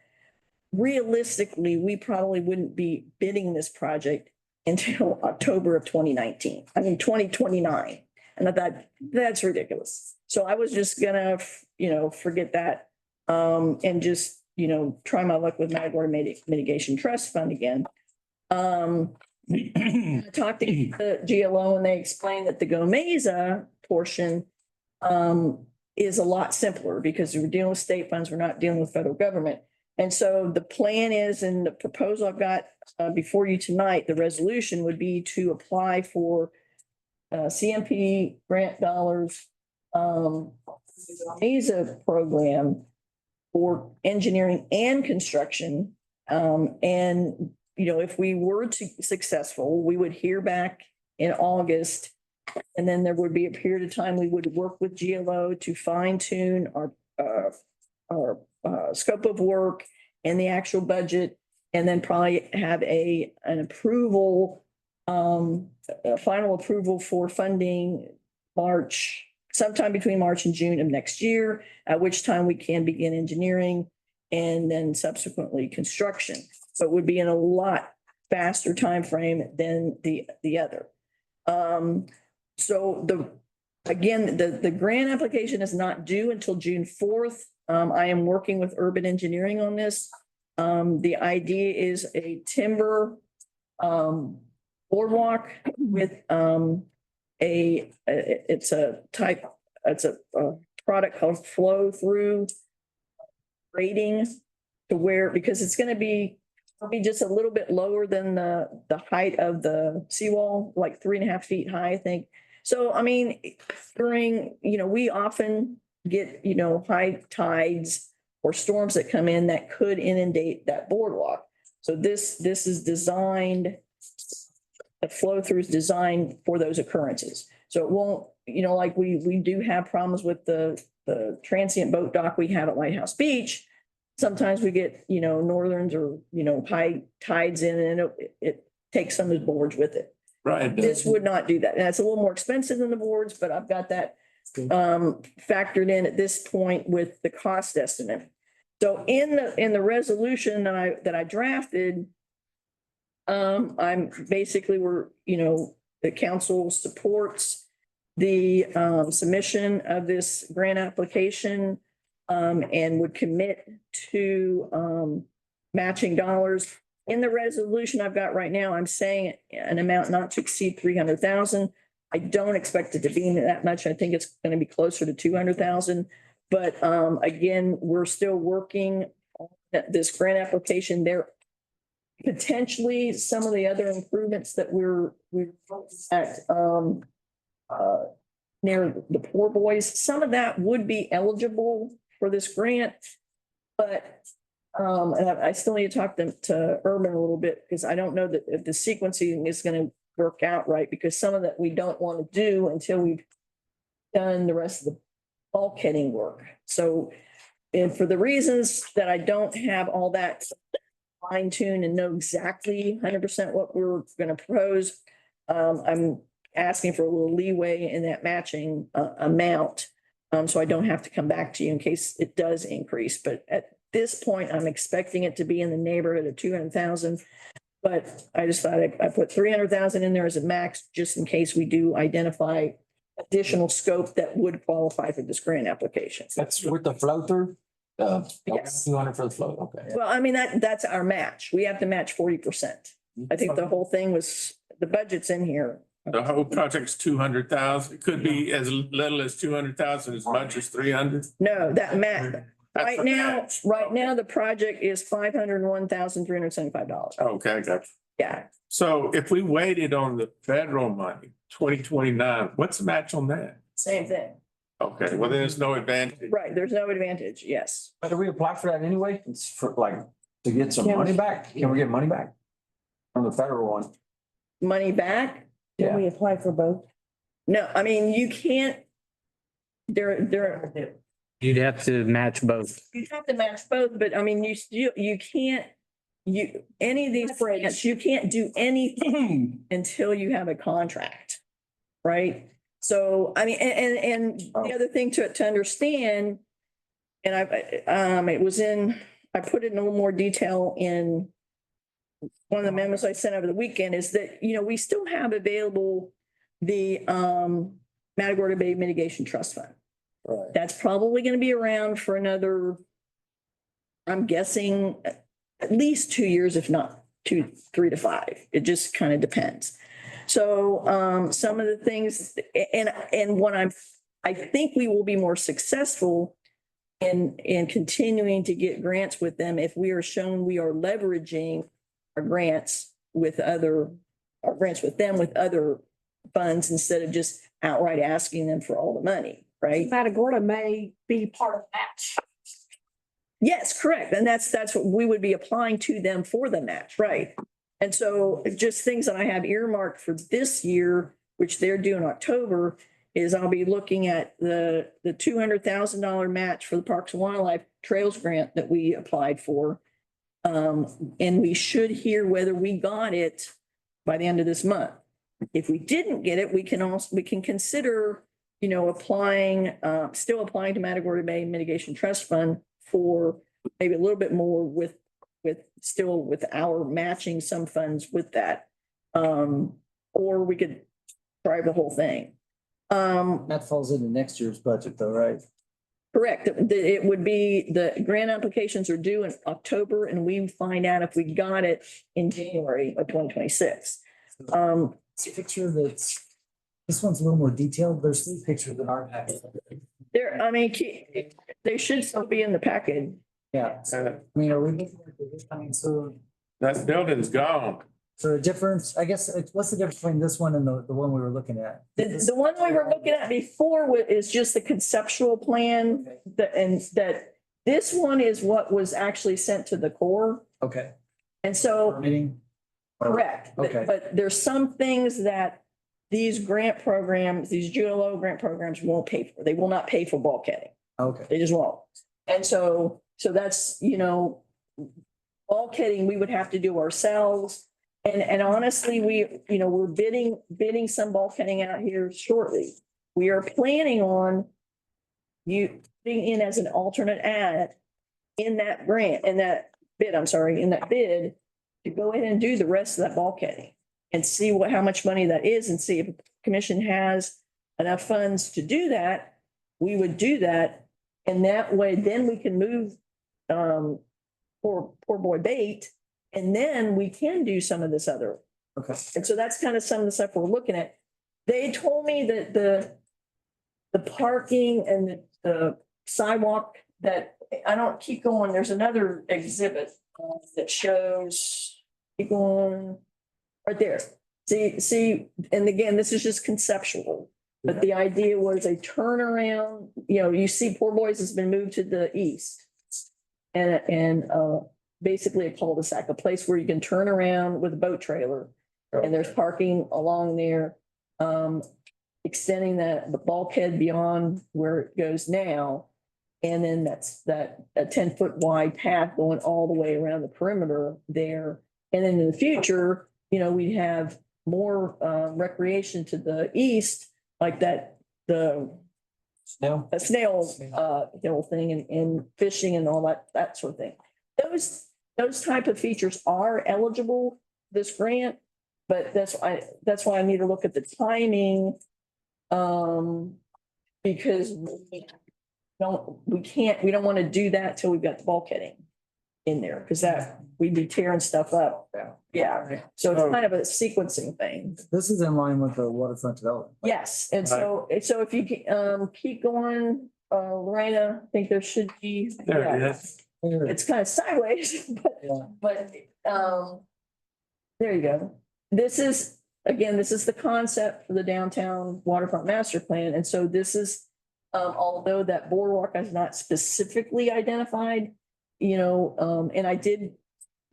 K: realistically, we probably wouldn't be bidding this project until October of 2029. And I thought, that's ridiculous. So I was just gonna, forget that and just, try my luck with Matagorda Mitigation Trust Fund again. I talked to the GLO and they explained that the GOMESA portion is a lot simpler because we're dealing with state funds, we're not dealing with federal government. And so the plan is, and the proposal I've got before you tonight, the resolution would be to apply for CMP grant dollars, GOMESA program for engineering and construction. And, if we were successful, we would hear back in August. And then there would be a period of time we would work with GLO to fine tune our scope of work and the actual budget, and then probably have an approval, a final approval for funding March sometime between March and June of next year, at which time we can begin engineering and then subsequently construction. So it would be in a lot faster timeframe than the other. So the grant application is not due until June 4th. I am working with Urban Engineering on this. The idea is a timber boardwalk with it's a product called flow through grading to where, because it's going to be just a little bit lower than the height of the seawall, like 3.5 feet high, I think. So, I mean, during, we often get, high tides or storms that come in that could inundate that boardwalk. So this is designed, the flow through is designed for those occurrences. So it won't, like we do have problems with the transient boat dock we have at Lighthouse Beach. Sometimes we get, northerns or, high tides in, and it takes some of the boards with it.
G: Right.
K: This would not do that. And it's a little more expensive than the boards, but I've got that factored in at this point with the cost estimate. So in the resolution that I drafted, I'm basically the council supports the submission of this grant application and would commit to matching dollars. In the resolution I've got right now, I'm saying an amount not to exceed 300,000. I don't expect it to be that much. I think it's going to be closer to 200,000. But again, we're still working on this grant application. There potentially some of the other improvements that we're at near the poor boys. Some of that would be eligible for this grant, but and I still need to talk to Urban a little bit, because I don't know that if the sequencing is going to work out right, because some of that we don't want to do until we've done the rest of the bulkheading work. So, and for the reasons that I don't have all that fine-tuned and know exactly 100% what we're going to propose, I'm asking for a little leeway in that matching amount, so I don't have to come back to you in case it does increase. But at this point, I'm expecting it to be in the neighborhood of 200,000. But I just thought I put 300,000 in there as a max, just in case we do identify additional scope that would qualify for this grant application.
G: That's with the flow through?
K: Yes.
G: 200 for the flow, okay.
K: Well, I mean, that's our match. We have to match 40%. I think the whole thing was, the budget's in here.
D: The whole project's 200,000. It could be as little as 200,000, as much as 300.
K: No, that match.
D: That's
K: Right
D: the
K: now,
D: match.
K: the project is $501,375.
D: Okay, I got you.
K: Yeah.
D: So if we waited on the federal money, 2029, what's the match on that?
K: Same thing.
D: Okay, well, then there's no advantage.
K: Right. There's no advantage. Yes.
M: But do we apply for that anyway? It's for to get some
J: Yeah.
M: money back? Can we get money back? From the federal one?
K: Money back?
J: Can we apply for both?
K: No, I mean, you can't.
F: You'd have to match both.
K: You have to match both, but I mean, you can't, any of these grants, you can't do anything until you have a contract. Right? So, I mean, and the other thing to understand, and I put it in a little more detail in one of the memos I sent over the weekend, is that, we still have available the Matagorda Bay Mitigation Trust Fund.
H: Right.
K: That's probably going to be around for another, I'm guessing, at least 2 years, if not 3 to 5. It just kind of depends. So some of the things, and what I think we will be more successful in continuing to get grants with them if we are shown we are leveraging our grants with them with other funds, instead of just outright asking them for all the money. Right.
L: Matagorda may be part of that.
K: Yes, correct. And that's what we would be applying to them for the match. Right. And so just things that I have earmarked for this year, which they're due in October, is I'll be looking at the $200,000 match for the Parks and Wildlife Trails grant that we applied for. And we should hear whether we got it by the end of this month. If we didn't get it, we can consider, applying, still applying to Matagorda Bay Mitigation Trust Fund for maybe a little bit more with our matching some funds with that. Or we could try the whole thing.
I: That falls into next year's budget though, right?
K: Correct. It would be, the grant applications are due in October and we find out if we got it in January of 2026.
I: It's a picture that's, this one's a little more detailed. There's 3 pictures in our package.
K: They should still be in the package.
I: Yeah, so, I mean, are we looking at this coming soon?
D: That building's gone.
I: So the difference, I guess, what's the difference between this one and the one we were looking at?
K: The one we were looking at before is just the conceptual plan, that this one is what was actually sent to the Corps.
I: Okay.
K: And so,
I: Permitting?
K: correct.
I: Okay.
K: But there's some things that these grant programs, these GLO grant programs won't pay for. They will not pay for bulkheading.
I: Okay.
K: They just won't. And so that's, bulkheading, we would have to do ourselves. And honestly, we're bidding some bulkheading out here shortly. We are planning on you putting in as an alternate ad in that grant, in that bid to go in and do the rest of that bulkheading and see how much money that is and see if the commission has enough funds to do that. We would do that. And that way, then we can move, poor boy bait. And then we can do some of this other.
I: Okay.
K: And so that's kind of some of the stuff we're looking at. They told me that the parking and the sidewalk, that I don't keep going. There's another exhibit that shows, keep going right there. See, and again, this is just conceptual, but the idea was a turnaround. You see Poor Boys has been moved to the east and basically a cul-de-sac, a place where you can turn around with a boat trailer. And there's parking along there, extending the bulkhead beyond where it goes now. And then that's a 10-foot wide path going all the way around the perimeter there. And then in the future, we'd have more recreation to the east, like the snail hill thing and fishing and all that sort of thing. Those type of features are eligible this grant, but that's why I need to look at the timing. Because we don't want to do that till we've got the bulkheading in there, because that we'd be tearing stuff up. Yeah. So it's kind of a sequencing thing.
I: This is in line with the waterfront development.
K: Yes. And so if you keep going, Lorena, I think there should be.
D: There it is.
K: It's kind of sideways, but there you go. This is the concept for the downtown waterfront master plan. And so this is, although that boardwalk is not specifically identified, and I did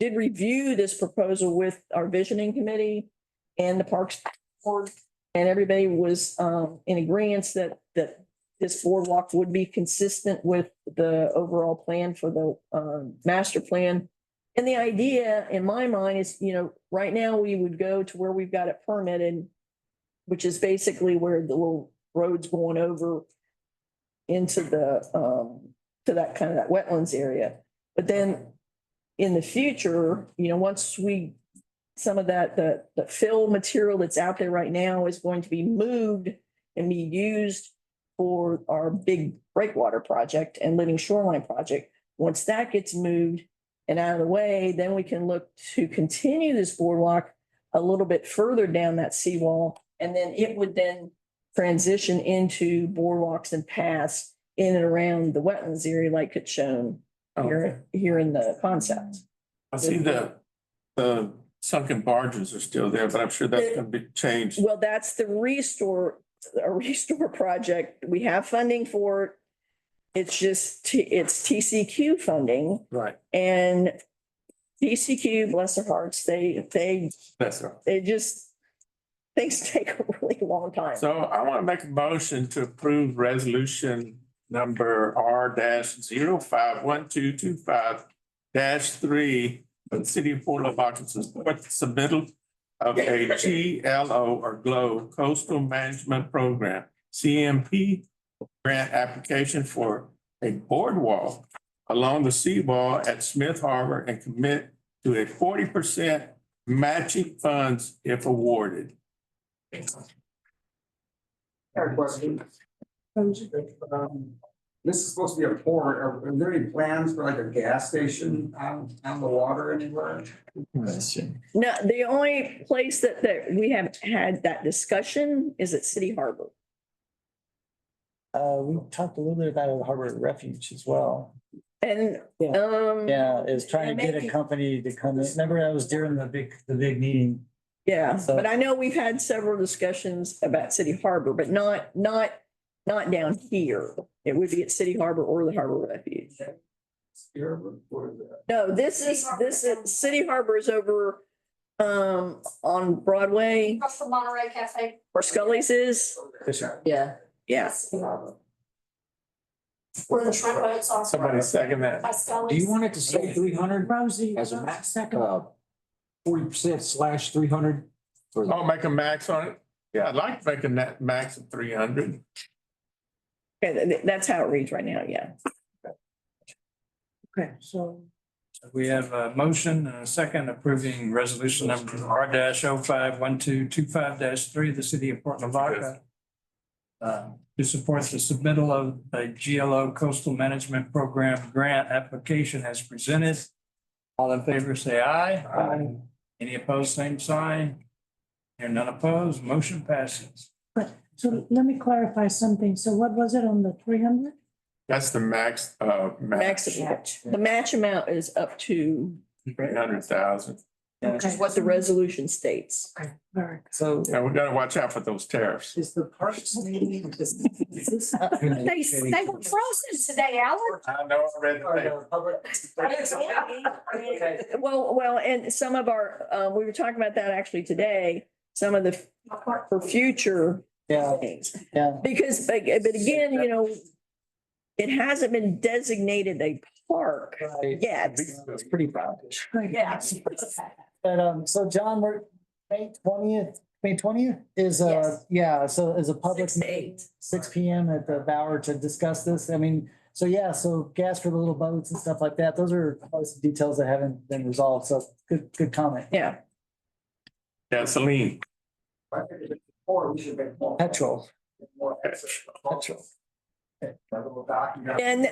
K: review this proposal with our visioning committee and the Parks Board, and everybody was in agreement that this boardwalk would be consistent with the overall plan for the master plan. And the idea in my mind is, right now we would go to where we've got it permitted, which is basically where the little road's going over into the to that kind of that wetlands area. But then in the future, once some of the fill material that's out there right now is going to be moved and be used for our big breakwater project and living shoreline project. Once that gets moved and out of the way, then we can look to continue this boardwalk a little bit further down that seawall. And then it would then transition into boardwalks and paths in and around the wetlands area like it's shown here in the concept.
D: I see the sunken barges are still there, but I'm sure that's gonna be changed.
K: Well, that's the restore project. We have funding for it. It's just, it's TCQ funding.
D: Right.
K: And TCQ, bless their hearts,
D: That's right.
K: things take a really long time.
D: So I want to make a motion to approve resolution number R-051225-3 for the city of Port Lavaca to support the submittal of a GLO or GLOW coastal management program CMP grant application for a boardwalk along the seawall at Smith Harbor and commit to a 40% matching funds if awarded.
O: Question. This is supposed to be a port. Are there any plans for like a gas station on the water anywhere?
K: No, the only place that we have had that discussion is at City Harbor.
I: We talked a little bit about a harbor refuge as well.
K: And,
I: Yeah, is trying to get a company to come in. Remember that was during the big meeting.
K: yeah,
I: So-
K: but I know we've had several discussions about City Harbor, but not down here. It would be at City Harbor or the Harbor Refuge. No, this is City Harbor is over on Broadway
L: Across from Monterey Cafe.
K: where Scully's is.
E: Yeah.
K: Yeah.
L: Where the shrimp boats are.
D: Somebody second that.
L: By
H: Do
L: Scully's.
H: you want it to say 300
J: Rosie.
H: as a max,
J: Second.
H: 40%/300?
D: I'll make a max on it. Yeah, I'd like to make a net max of 300.
K: Okay, that's how it reads right now, yeah.
J: Okay, so
B: We have a motion and a second approving resolution number R-051225-3, the city of Port Lavaca. To support the submittal of a GLO Coastal Management Program grant application as presented. All in favor, say aye. Aye. Any opposed, same sign. Here none opposed, motion passes.
J: so let me clarify something. So what was it on the 300?
D: That's the max,
K: Max, the match amount is up to
D: 300,000.
K: which is what the resolution states.
J: Okay, all right.
I: So
D: Yeah, we gotta watch out for those tariffs.
I: is the parks meeting?
L: They were frozen today, Alan.
D: I know, I read the paper.
K: Well, and some of our, we were talking about that actually today, some of the, for future
I: Yeah,
K: things.
I: yeah.
K: Because, but again, it hasn't been designated a park yet.
I: It's pretty brownish.
K: Yeah.
I: But, so John, we're May 20th is, yeah, so is a public
K: 6 to
I: meeting,
K: 8.
I: 6 PM at the Bower to discuss this. I mean, so yeah, so gas for the little boats and stuff like that. Those are some details that haven't been resolved. So good comment.
K: Yeah.
D: Gasoline.
O: Or we should make more.
I: Petrol.
O: More
I: Petrol.
O: That little dock.
K: And-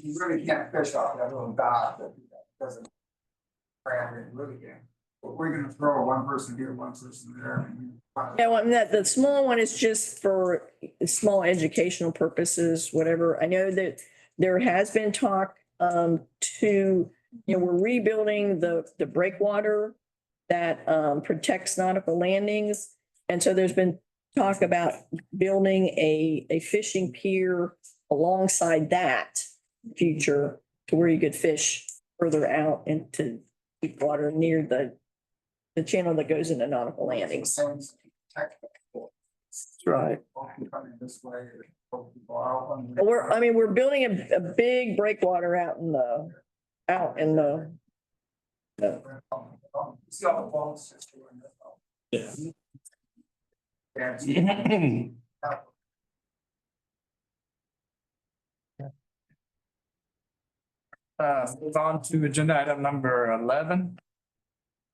O: You really can't fish off that little dock that doesn't. You really can't. But we're gonna throw one person here, one person there.
K: Yeah, well, and the small one is just for small educational purposes, whatever. I know that there has been talk we're rebuilding the breakwater that protects nautical landings. And so there's been talk about building a fishing pier alongside that future to where you could fish further out into deep water near the channel that goes into nautical landings.
D: That's right.
K: We're building a big breakwater out in the.
O: See all the boats just doing this.
B: Move on to agenda item number 11.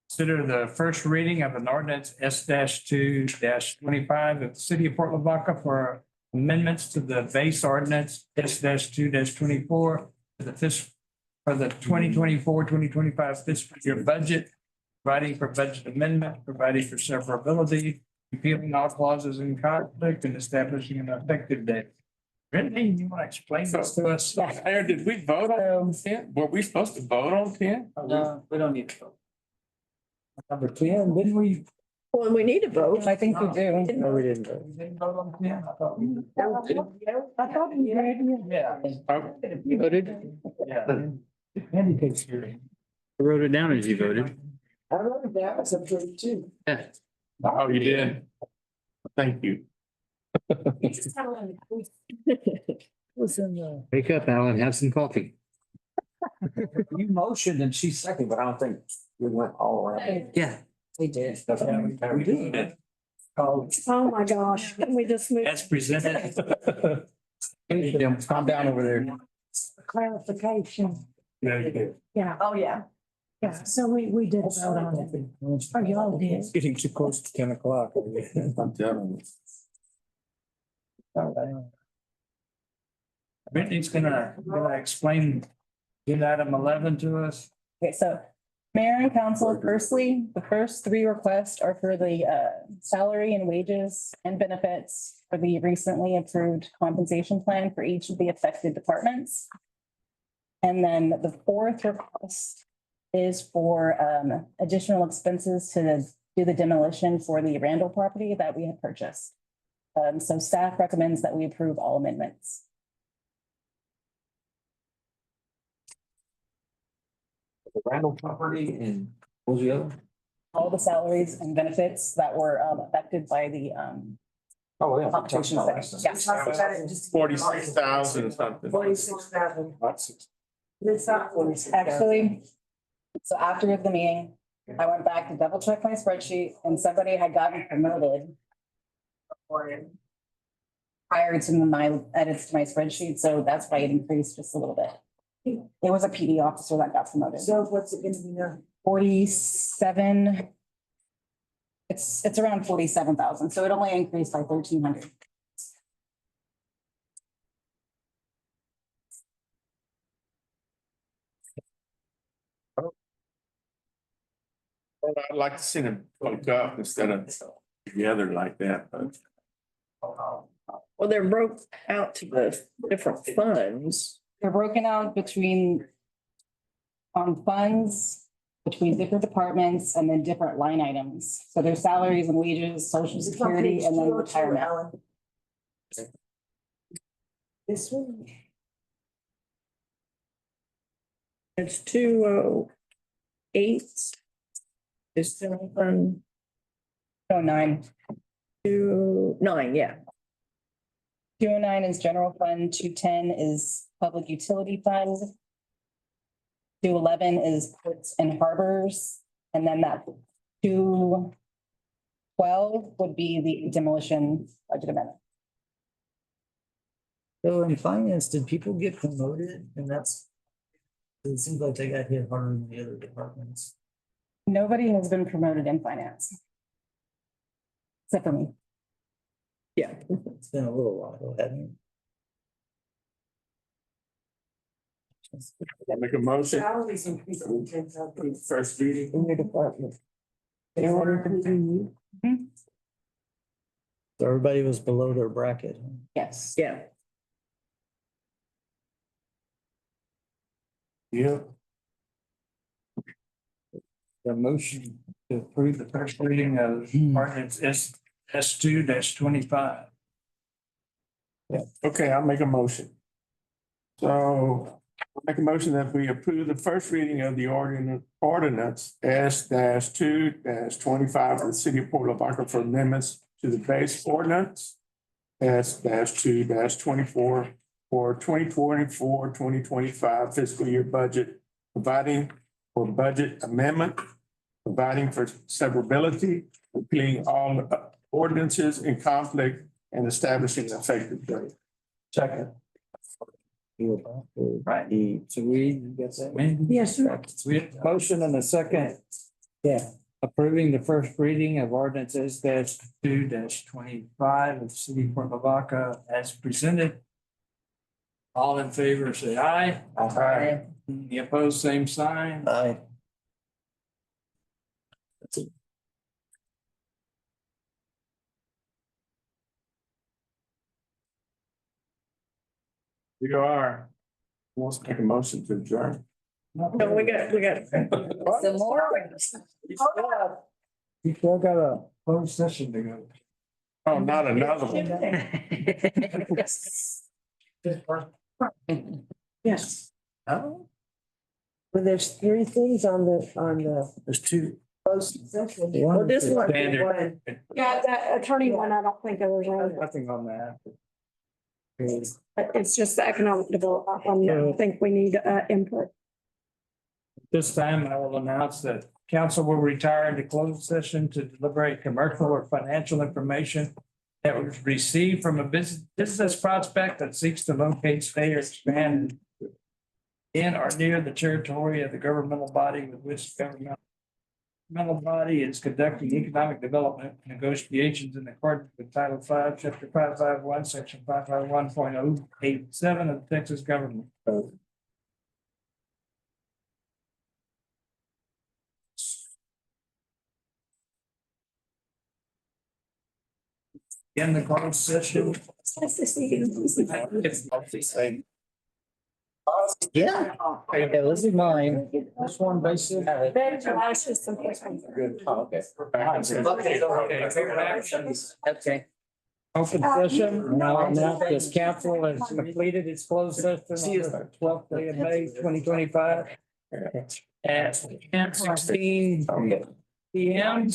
B: Consider the first reading of an ordinance S-2-25 of the city of Port Lavaca for amendments to the base ordinance S-2-24 for the 2024-2025 fiscal year budget, providing for budget amendment, providing for severability, repealing all clauses in conflict, and establishing an effective date. Brittany, you want to explain this to us?
D: Mayor, did we vote on 10? Were we supposed to vote on 10?
I: No, we don't need to vote. Number 10, didn't we?
K: Well, we need to vote.
I: I think we do. No, we didn't vote.
B: We didn't vote on 10? I thought we did.
J: I thought we did.
B: Yeah.
H: You voted?
B: Yeah. Andy takes your.
H: I wrote it down as you voted.
O: I wrote it down, it's up to two.
H: Yeah.
D: Oh, you did? Thank you.
I: Was in the.
H: Wake up, Alan, have some coffee.
I: You motioned and she seconded, but I don't think we went all around.
H: Yeah.
I: We did.
B: We did.
G: Oh,
L: Oh, my gosh, can we just move
G: as presented.
H: Calm down over there.
J: Clarification?
G: Very good.
J: Yeah,
A: Oh, yeah.
J: yeah, so we did vote on it. Or y'all did.
B: Getting too close to 10 o'clock.
D: I'm telling you.
G: Brittany's gonna explain, get item 11 to us.
E: Okay, so mayor and council, firstly, the first three requests are for the salary and wages and benefits for the recently approved compensation plan for each of the affected departments. And then the fourth request is for additional expenses to do the demolition for the Randall property that we had purchased. So staff recommends that we approve all amendments.
G: The Randall property and what was the other?
E: All the salaries and benefits that were affected by the
G: Oh, yeah.
E: compensation there.
N: Just talk about it, just.
D: 46,000 something.
N: 46,000. It's not 46,000.
E: Actually, so after the meeting, I went back to double check my spreadsheet and somebody had gotten promoted prior to my edits to my spreadsheet, so that's why it increased just a little bit. It was a PD officer that got promoted.
N: So what's it gonna be now?
E: 47. It's around 47,000, so it only increased by 1,300.
D: Well, I'd like to see them hook up instead of together like that, but.
K: Well, they're broke out to the different funds.
E: They're broken out between funds, between different departments and then different line items. So there's salaries and wages, social security, and then retirement.
N: This one?
K: It's 208. It's general fund
E: 209.
K: 29, yeah.
E: 209 is general fund, 210 is public utility fund. 211 is ports and harbors, and then that 212 would be the demolition budget amendment.
I: So in finance, did people get promoted? And that's, it seems like they got hit harder than the other departments.
E: Nobody has been promoted in finance. Except for me.
K: Yeah.
I: It's been a little while, hasn't
D: I make a motion.
N: Salaries increased from 10,000.
D: First reading.
K: In your department. They ordered to continue.
I: it? So everybody was below their bracket. Huh?
E: Yes.
K: Yeah.
D: Yeah.
G: The motion to approve the first reading of ordinance S2-25.
D: Okay, I'll make a motion. So I'll make a motion that we approve the first reading of the ordinance S-2-25 of the city of Port Lavaca for amendments to the base ordinance S-2-24 for 2024-2025 fiscal year budget, providing for budget amendment, providing for severability, repealing all ordinances in conflict, and establishing an effective date.
G: Second.
I: Right. So we get that?
J: Yes, sir.
G: So we have a motion and a second.
I: Yeah.
G: Approving the first reading of ordinances S-2-25 of the city of Port Lavaca as presented. All in favor, say aye.
D: Aye.
G: Any opposed, same sign.
I: Aye.
D: We are. Who wants to make a motion to adjourn?
K: No, we got.
E: Some more.
G: You still got a closed session to go.
D: Oh, not another one.
J: Yes.
N: Oh. Well, there's three things on the,
I: There's two.
N: closed session.
I: One
N: Well, this
I: is
N: one.
G: standard.
L: Yeah, that attorney one, I don't think there was any.
G: Nothing on that.
L: It's just the economic development. I think we need input.
G: This time I will announce that
B: council will retire into closed session to deliberate commercial or financial information that was received from a business prospect that seeks to locate, stay, or expand in or near the territory of the governmental body with which the governmental body is conducting economic development negotiations in accordance with Title V, Chapter 551, Section 551.087 of the Texas Government Code. In the closed session.
L: Nice to see you.
H: Yeah. Okay, this is mine. This one basically.
L: Good.
H: Okay. Okay.
B: Open session, now announce this council has completed its closed session on the 12th day of May, 2025. At 10:16 PM.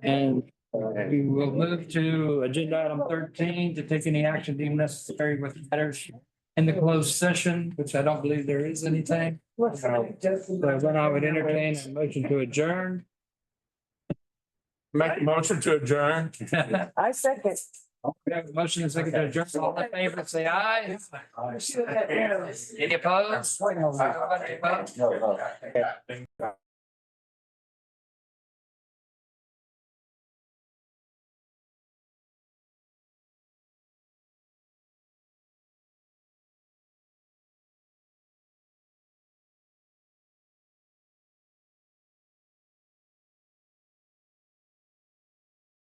B: And we will move to agenda item 13 to take any action deemed necessary with matters in the closed session, which I don't believe there is anything. So then I would entertain a motion to adjourn.
D: Make a motion to adjourn.
L: I second.
B: We have a motion and second to adjourn. All in favor, say aye. Any opposed? Nobody opposed?